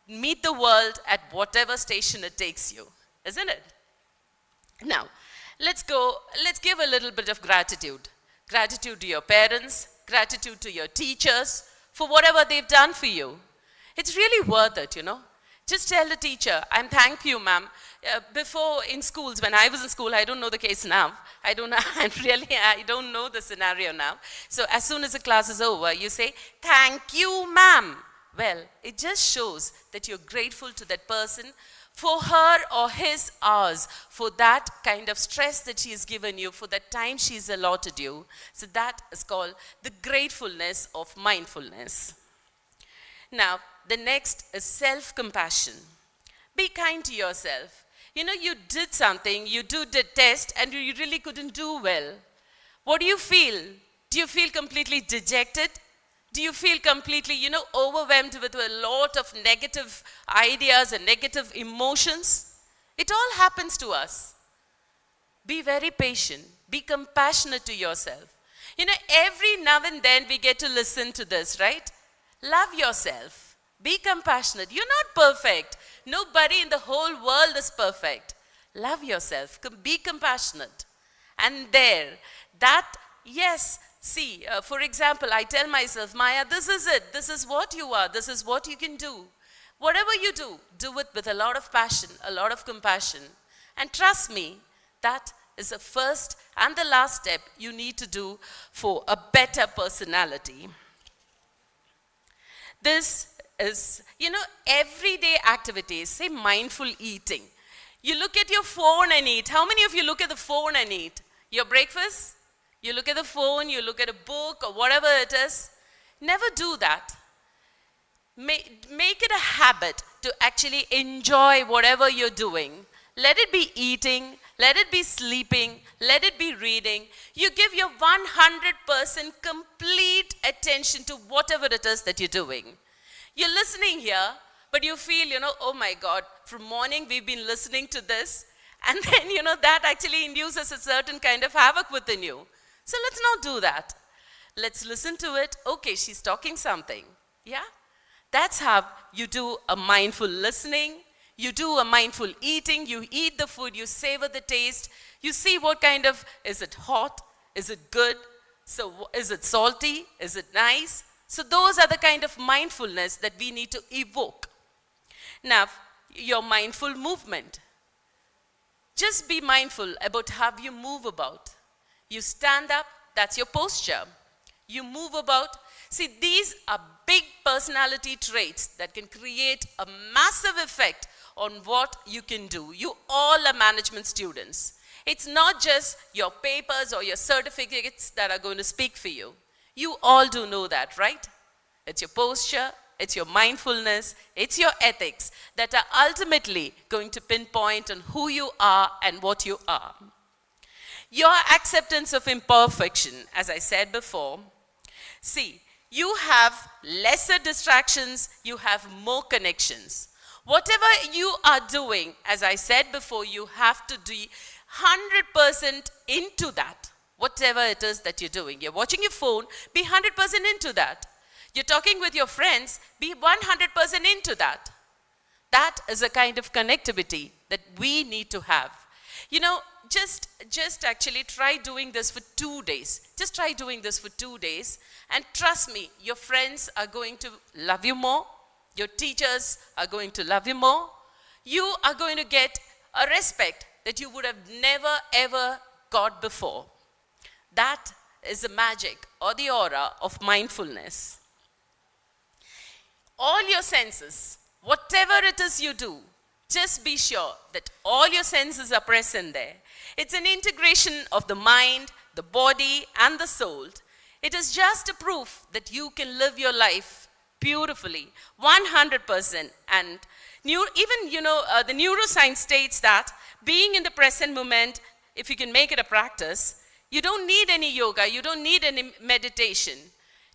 meet the world at whatever station it takes you, isn't it? Now, let's give a little bit of gratitude. Gratitude to your parents, gratitude to your teachers for whatever they've done for you. It's really worth it, you know. Just tell the teacher, I'm thank you, ma'am. Before in schools, when I was in school, I don't know the case now. I don't know the scenario now. So as soon as the class is over, you say, thank you, ma'am. Well, it just shows that you're grateful to that person for her or his hours, for that kind of stress that she has given you, for that time she's allotted you. So that is called the gratefulness of mindfulness. Now, the next is self-compassion. Be kind to yourself. You know, you did something, you did test, and you really couldn't do well. What do you feel? Do you feel completely dejected? Do you feel completely, you know, overwhelmed with a lot of negative ideas and negative emotions? It all happens to us. Be very patient. Be compassionate to yourself. You know, every now and then we get to listen to this, right? Love yourself. Be compassionate. You're not perfect. Nobody in the whole world is perfect. Love yourself. Be compassionate. And yes, see, for example, I tell myself, Maya, this is it. This is what you are. This is what you can do. Whatever you do it with a lot of passion, a lot of compassion. And trust me, that is the first and the last step you need to do for a better personality. This is, you know, everyday activities, say mindful eating. You look at your phone and eat. How many of you look at the phone and eat? Your breakfast? You look at the phone, you look at a book or whatever it is. Never do that. Make it a habit to actually enjoy whatever you're doing. Let it be eating, let it be sleeping, let it be reading. You give your 100% complete attention to whatever it is that you're doing. You're listening here, but you feel, you know, oh my God, from morning we've been listening to this, and then, you know, that actually induces a certain kind of havoc within you. So let's not do that. Let's listen to it. Okay, she's talking something. Yeah? That's how you do a mindful listening. You do a mindful eating. You eat the food. You savor the taste. You see what kind of, is it hot? Is it good? So is it salty? Is it nice? So those are the kind of mindfulness that we need to evoke. Now, your mindful movement. Just be mindful about how you move about. You stand up, that's your posture. You move about. See, these are big personality traits that can create a massive effect on what you can do. You all are management students. It's not just your papers or your certificates that are going to speak for you. You all do know that, right? It's your posture, it's your mindfulness, it's your ethics that are ultimately going to pinpoint on who you are and what you are. Your acceptance of imperfection, as I said before. See, you have lesser distractions, you have more connections. Whatever you are doing, as I said before, you have to be 100% into that. Whatever it is that you're doing. You're watching your phone, be 100% into that. You're talking with your friends, be 100% into that. That is a kind of connectivity that we need to have. You know, just actually try doing this for 2 days. Just try doing this for 2 days. And trust me, your friends are going to love you more. Your teachers are going to love you more. You are going to get a respect that you would have never ever got before. That is the magic or the aura of mindfulness. All your senses, whatever it is you do, just be sure that all your senses are present there. It's an integration of the mind, the body, and the soul. It is just a proof that you can live your life beautifully, 100%. And the neuroscience states that being in the present moment, if you can make it a practice, you don't need any yoga, you don't need any meditation.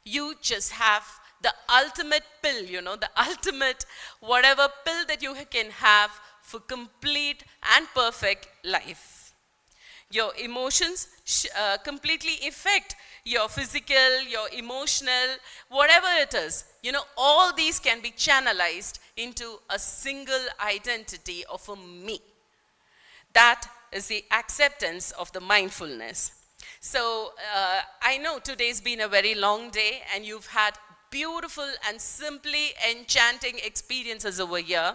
You just have the ultimate pill, the ultimate whatever pill that you can have for complete and perfect life. Your emotions completely affect your physical, your emotional, whatever it is. All these can be channelized into a single identity of a me. That is the acceptance of the mindfulness. So I know today's been a very long day and you've had beautiful and simply enchanting experiences over here.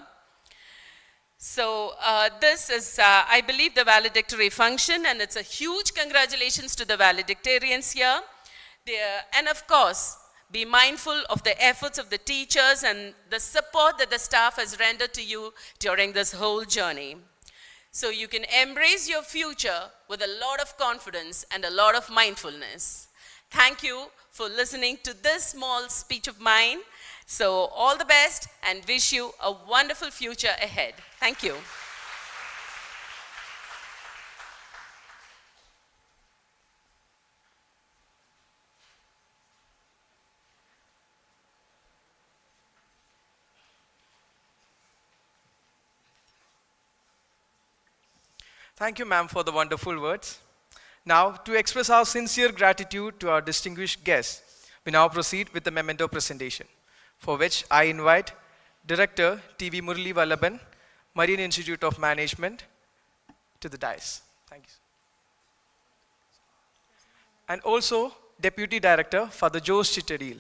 So this is, I believe, the valedictory function, and it's a huge congratulations to the valedictorians here. And of course, be mindful of the efforts of the teachers and the support that the staff has rendered to you during this whole journey. So you can embrace your future with a lot of confidence and a lot of mindfulness. Thank you for listening to this small speech of mine. So all the best and wish you a wonderful future ahead. Thank you. Thank you, ma'am, for the wonderful words. Now, to express our sincere gratitude to our distinguished guests, we now proceed with the memento presentation, for which I invite Director T.V. Murali Vallaban, Marian Institute of Management, to the dais. Thank you. And also Deputy Director, Father Jose Chittadil.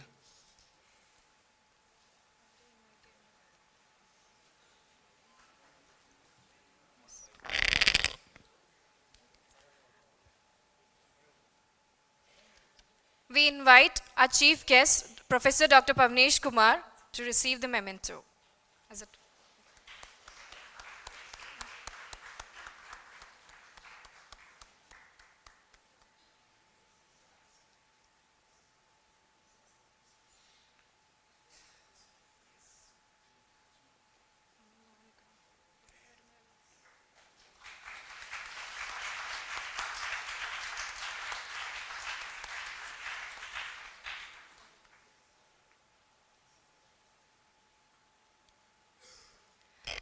We invite our chief guest, Professor Dr. Pavnesh Kumar, to receive the memento.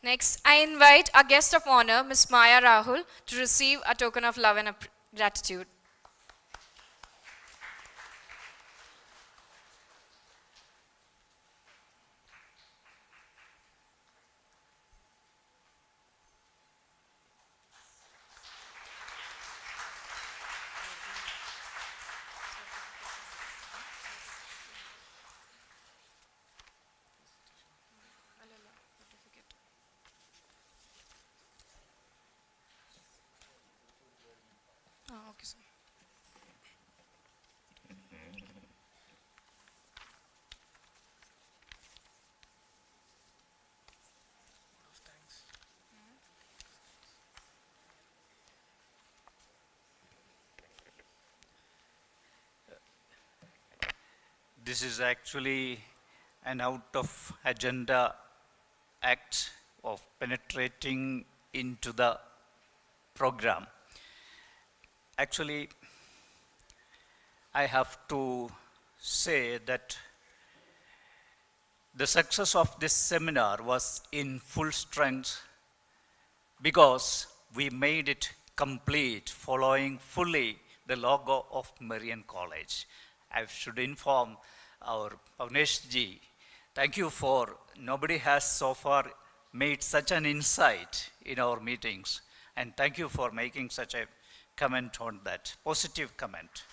Next, I invite our guest of honor, Ms. Maya Rahul, to receive a token of love and gratitude. Okay, sir. This is actually an out of agenda act of penetrating into the program. Actually, I have to say that the success of this seminar was in full strength because we made it complete, following fully the logo of Marian College. I should inform our Pavnesh ji, thank you for, nobody has so far made such an insight in our meetings, and thank you for making such a comment on that, positive comment.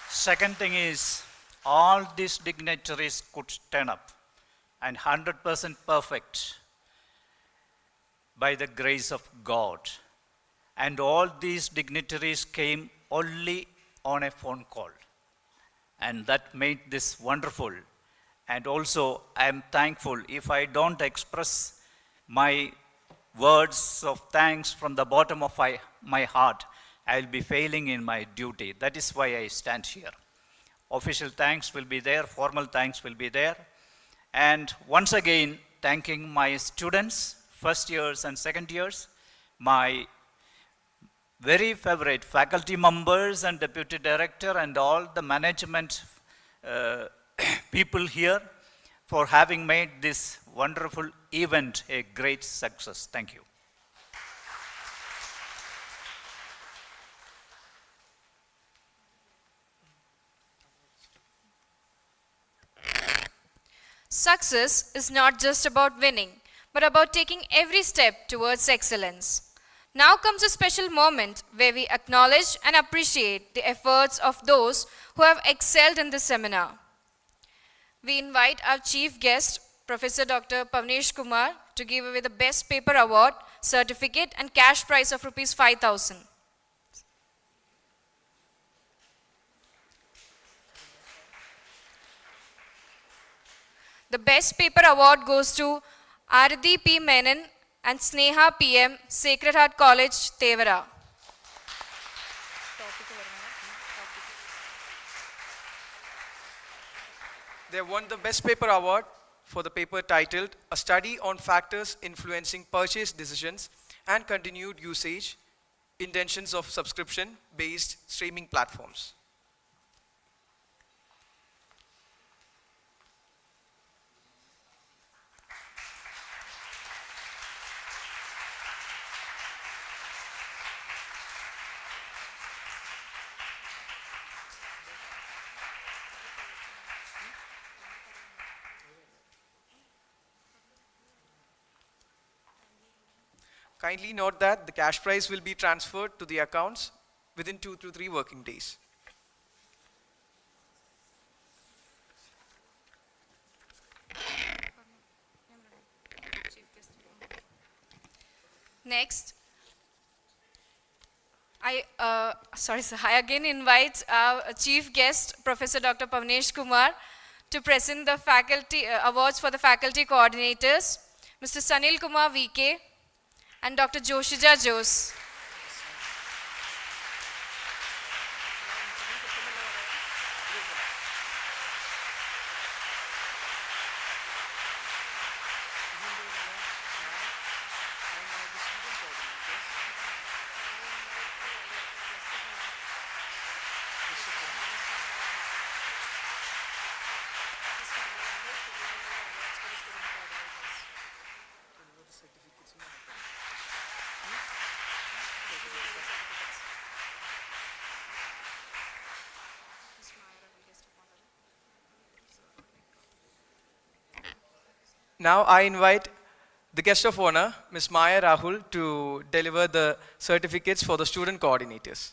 Second thing is, all these dignitaries could stand up and 100% perfect by the grace of God. And all these dignitaries came only on a phone call. And that made this wonderful. And also, I am thankful. If I don't express my words of thanks from the bottom of my heart, I will be failing in my duty. That is why I stand here. Official thanks will be there, formal thanks will be there. And once again, thanking my students, first years and second years, my very favorite faculty members and deputy director and all the management people here for having made this wonderful event a great success. Thank you. Success is not just about winning, but about taking every step towards excellence. Now comes a special moment where we acknowledge and appreciate the efforts of those who have excelled in this seminar. We invite our chief guest, Professor Dr. Pavnesh Kumar, to give away the Best Paper Award, certificate and cash prize of Rs 5,000. The Best Paper Award goes to Aradi P. Menon and Sneha PM, Sacred Heart College, Tevara. They won the Best Paper Award for the paper titled A Study on Factors Influencing Purchase Decisions and Continued Usage, Intentions of Subscription-Based Streaming Platforms. Kindly note that the cash prize will be transferred to the accounts within 2 to 3 working days. Next, I again invite our chief guest, Professor Dr. Pavnesh Kumar, to present the faculty awards for the faculty coordinators, Mr. Sanil Kumar VK and Dr. Joshija Jose. Now I invite the guest of honor, Ms. Maya Rahul, to deliver the certificates for the student coordinators.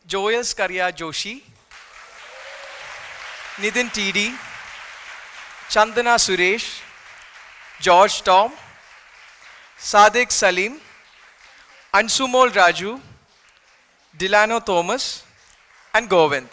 Joel Skaria Joshi, Nitin TD, Chandana Suresh, George Tom, Sadiq Salim, Ansumol Raju, Delano Thomas, and Govind.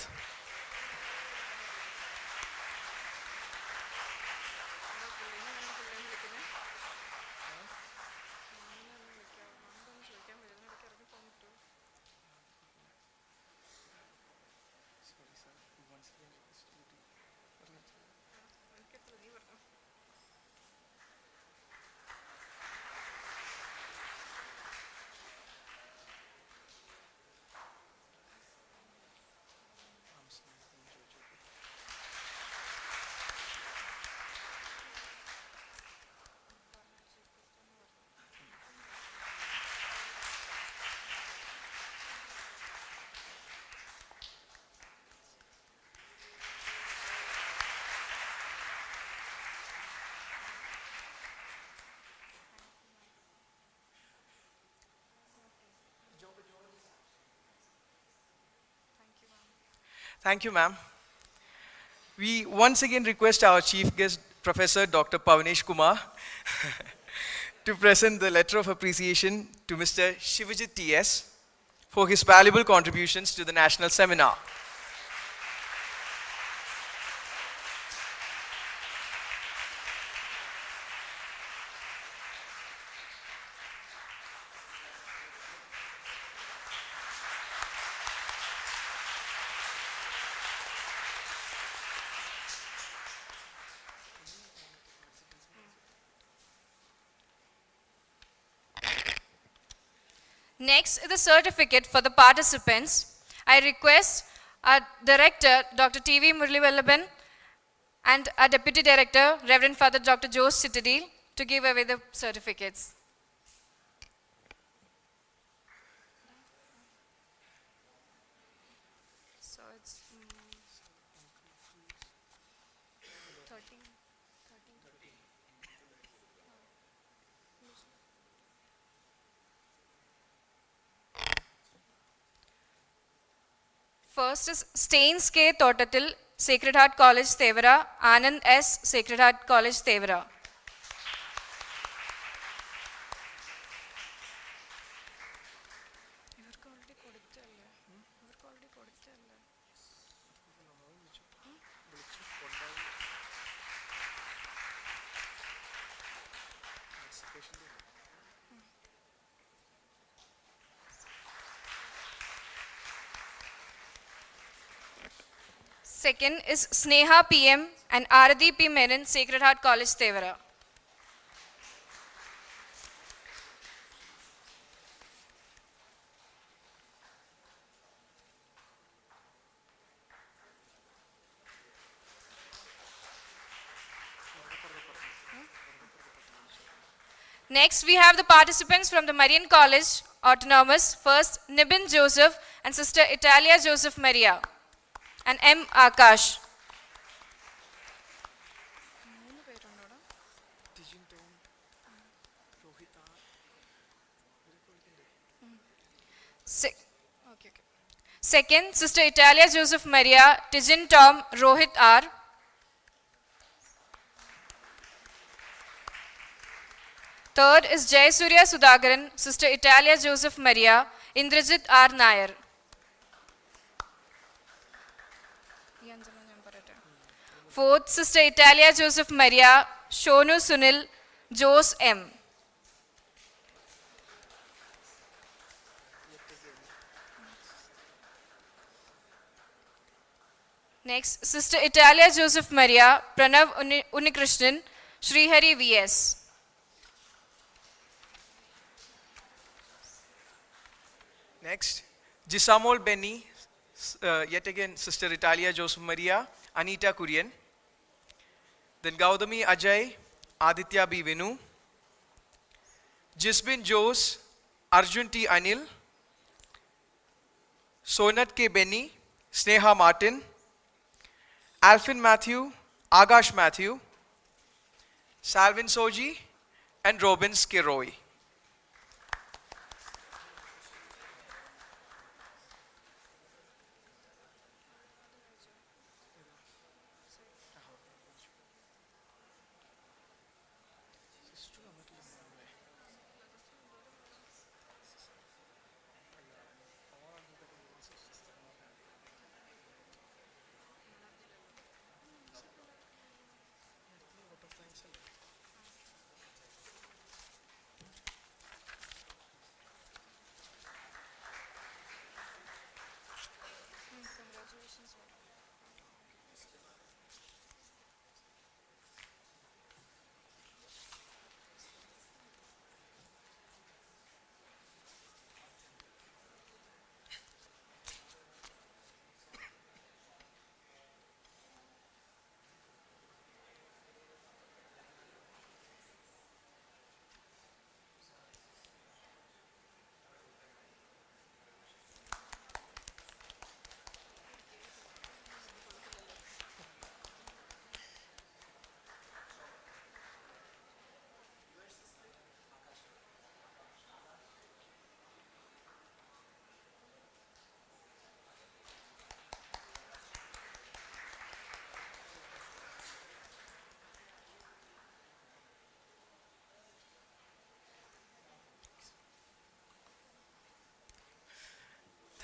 Thank you, ma'am. We once again request our chief guest, Professor Dr. Pavnesh Kumar, to present the letter of appreciation to Mr. Shivajit T.S. for his valuable contributions to the national seminar. Next is the certificate for the participants. I request our Director, Dr. T.V. Muralivallaban, and our Deputy Director, Reverend Father Dr. Jose Chittadil, to give away the certificates. So it's 13. First is Stains K. Thotatil, Sacred Heart College, Thevara, Anand S. Sacred Heart College, Thevara. Second is Sneha PM and Aradhi P. Menon, Sacred Heart College, Thevara. Next, we have the participants from the Marian College, Autonomous. First, Nibin Joseph and Sister Italia Joseph Maria, and M. Akash. Second, Sister Italia Joseph Maria, Tijin Tom, Rohit R. Third is Jay Surya Sudhakaran, Sister Italia Joseph Maria, Indrajit R. Nair. Fourth, Sister Italia Joseph Maria, Shonu Sunil, Jose M. Next, Sister Italia Joseph Maria, Pranav Unikrishnan, Srihari V.S. Next, Gisamol Benny, yet again Sister Italia Joseph Maria, Anita Kurian. Then Gaudami Ajay, Aditya B. Vinu. Jisbin Jose, Arjun T. Anil. Sonat K. Benny, Sneha Martin. Alfin Matthew, Agash Matthew. Salvin Soji, and Robins K. Roy.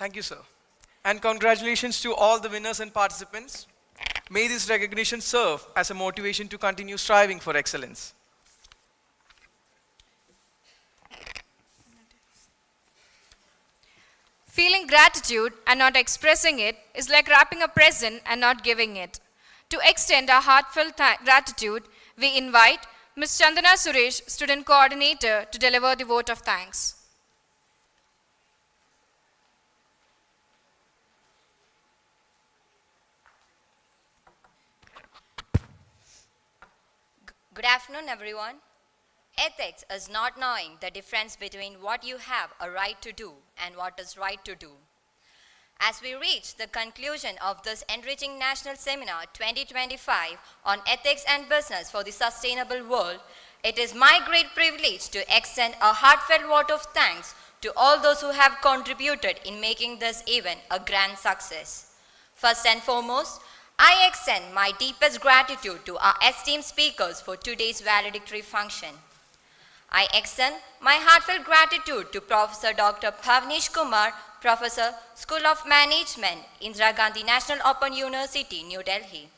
Thank you, sir. And congratulations to all the winners and participants. May this recognition serve as a motivation to continue striving for excellence. Feeling gratitude and not expressing it is like wrapping a present and not giving it. To extend our heartfelt gratitude, we invite Ms. Chandana Suresh, Student Coordinator, to deliver the vote of thanks. Good afternoon, everyone. Ethics is not knowing the difference between what you have a right to do and what is right to do. As we reach the conclusion of this enriching National Seminar 2025 on Ethics and Business for the Sustainable World, it is my great privilege to extend a heartfelt vote of thanks to all those who have contributed in making this event a grand success. First and foremost, I extend my deepest gratitude to our esteemed speakers for today's valedictory function. I extend my heartfelt gratitude to Professor Dr. Bhavnesh Kumar, Professor, School of Management, Indira Gandhi National Open University, New Delhi.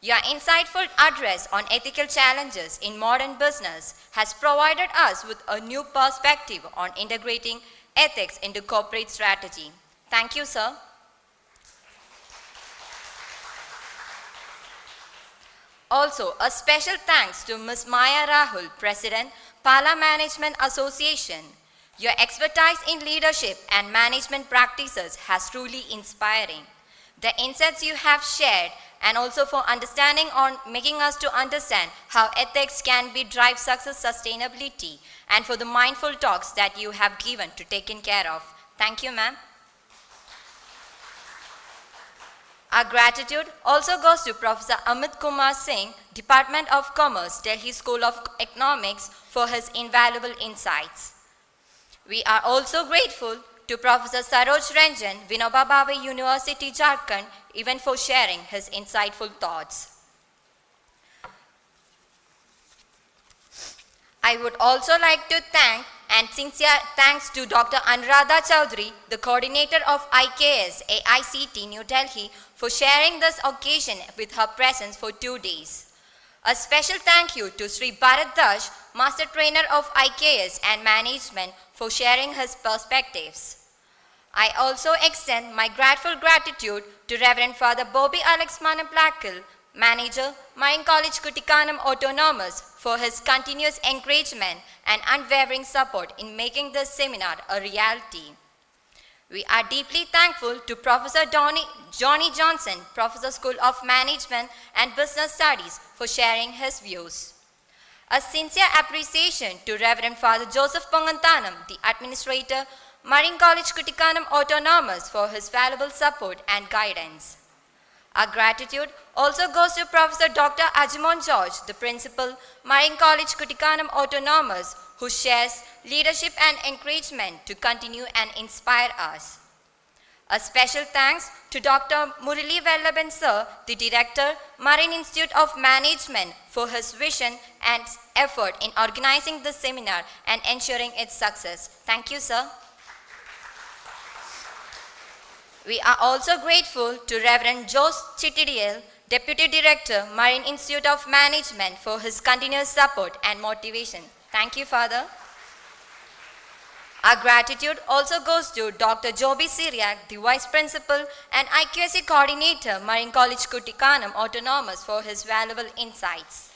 Your insightful address on ethical challenges in modern business has provided us with a new perspective on integrating ethics into corporate strategy. Thank you, sir. Also, a special thanks to Ms. Maya Rahul, President, Pala Management Association. Your expertise in leadership and management practices has truly inspiring. The insights you have shared and also for understanding on making us to understand how ethics can be drive success sustainability and for the mindful talks that you have given to taken care of. Thank you, ma'am. Our gratitude also goes to Professor Amit Kumar Singh, Department of Commerce, Delhi School of Economics, for his invaluable insights. We are also grateful to Professor Saroj Ranjan, Vinoba Bhave University, Jharkhand, even for sharing his insightful thoughts. I would also like to thank and sincere thanks to Dr. Anuradha Chaudhary, the coordinator of IKS AICT New Delhi, for sharing this occasion with her presence for 2 days. A special thank you to Sri Bharat Dash, Master Trainer of IKS and Management, for sharing his perspectives. I also extend my grateful gratitude to Reverend Father Bobby Alex Manaplakil, Manager, Marian College Kuttikkanam Autonomous, for his continuous encouragement and unwavering support in making this seminar a reality. We are deeply thankful to Professor Johnny Johnson, Professor School of Management and Business Studies, for sharing his views. A sincere appreciation to Reverend Father Joseph Pongantanam, the Administrator, Marian College Kuttikkanam Autonomous, for his valuable support and guidance. Our gratitude also goes to Professor Dr. Ajimon George, the Principal, Marian College Kuttikkanam Autonomous, who shares leadership and encouragement to continue and inspire us. A special thanks to Dr. Murali Vellaban Sir, the Director, Marian Institute of Management, for his vision and effort in organizing this seminar and ensuring its success. Thank you, sir. We are also grateful to Reverend Jose Chittidiel, Deputy Director, Marian Institute of Management, for his continuous support and motivation. Thank you, Father. Our gratitude also goes to Dr. Joby Syriac, the Vice Principal and IQSC Coordinator, Marian College Kuttikkanam Autonomous, for his valuable insights.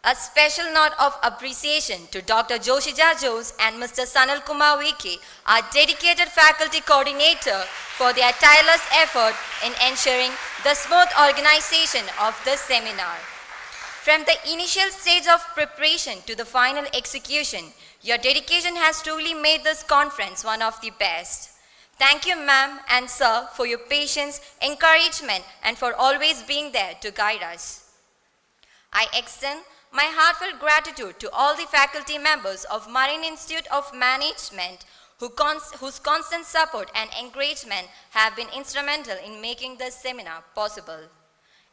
A special note of appreciation to Dr. Joshija Jose and Mr. Sanal Kumar Wiki, our dedicated faculty coordinator, for their tireless effort in ensuring the smooth organization of this seminar. From the initial stage of preparation to the final execution, your dedication has truly made this conference one of the best. Thank you, ma'am and sir, for your patience, encouragement, and for always being there to guide us. I extend my heartfelt gratitude to all the faculty members of Marian Institute of Management whose constant support and encouragement have been instrumental in making this seminar possible.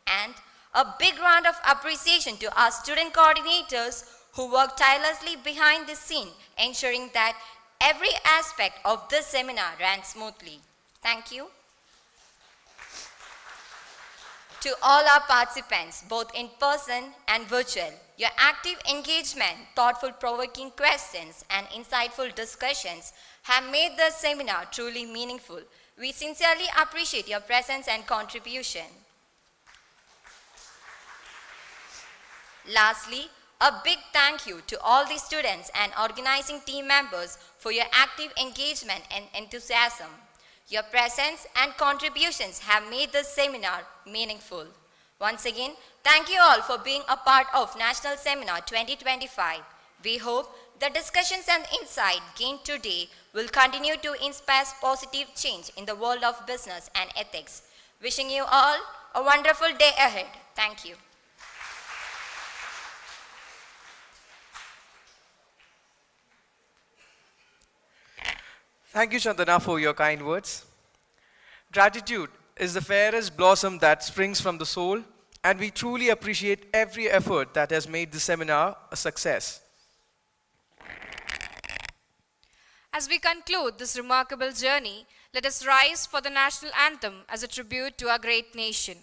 And a big round of appreciation to our student coordinators who work tirelessly behind the scene, ensuring that every aspect of this seminar ran smoothly. Thank you. To all our participants, both in person and virtual, your active engagement, thoughtful provoking questions, and insightful discussions have made this seminar truly meaningful. We sincerely appreciate your presence and contribution. Lastly, a big thank you to all the students and organizing team members for your active engagement and enthusiasm. Your presence and contributions have made this seminar meaningful. Once again, thank you all for being a part of National Seminar 2025. We hope the discussions and insight gained today will continue to inspire positive change in the world of business and ethics. Wishing you all a wonderful day ahead. Thank you. Thank you, Chandana, for your kind words. Gratitude is the fairest blossom that springs from the soul, and we truly appreciate every effort that has made the seminar a success. As we conclude this remarkable journey, let us rise for the national anthem as a tribute to our great nation.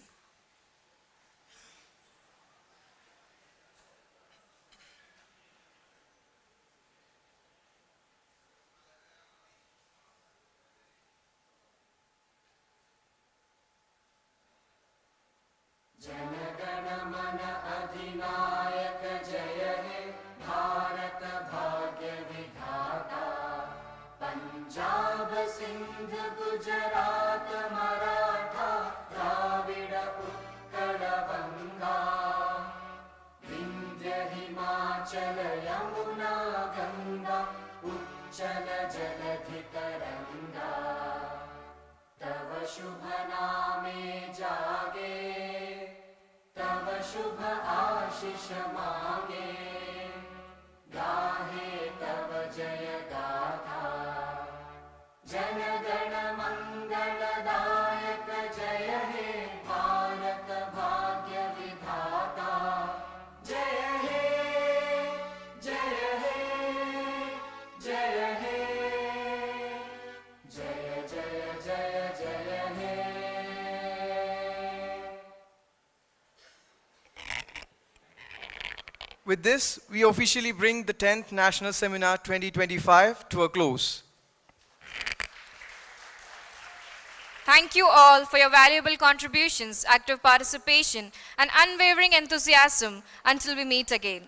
With this, we officially bring the 10th National Seminar 2025 to a close. Thank you all for your valuable contributions, active participation, and unwavering enthusiasm until we meet again.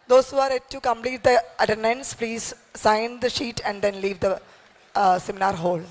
Those who are yet to complete the attendance, please sign the sheet and then leave the seminar hall.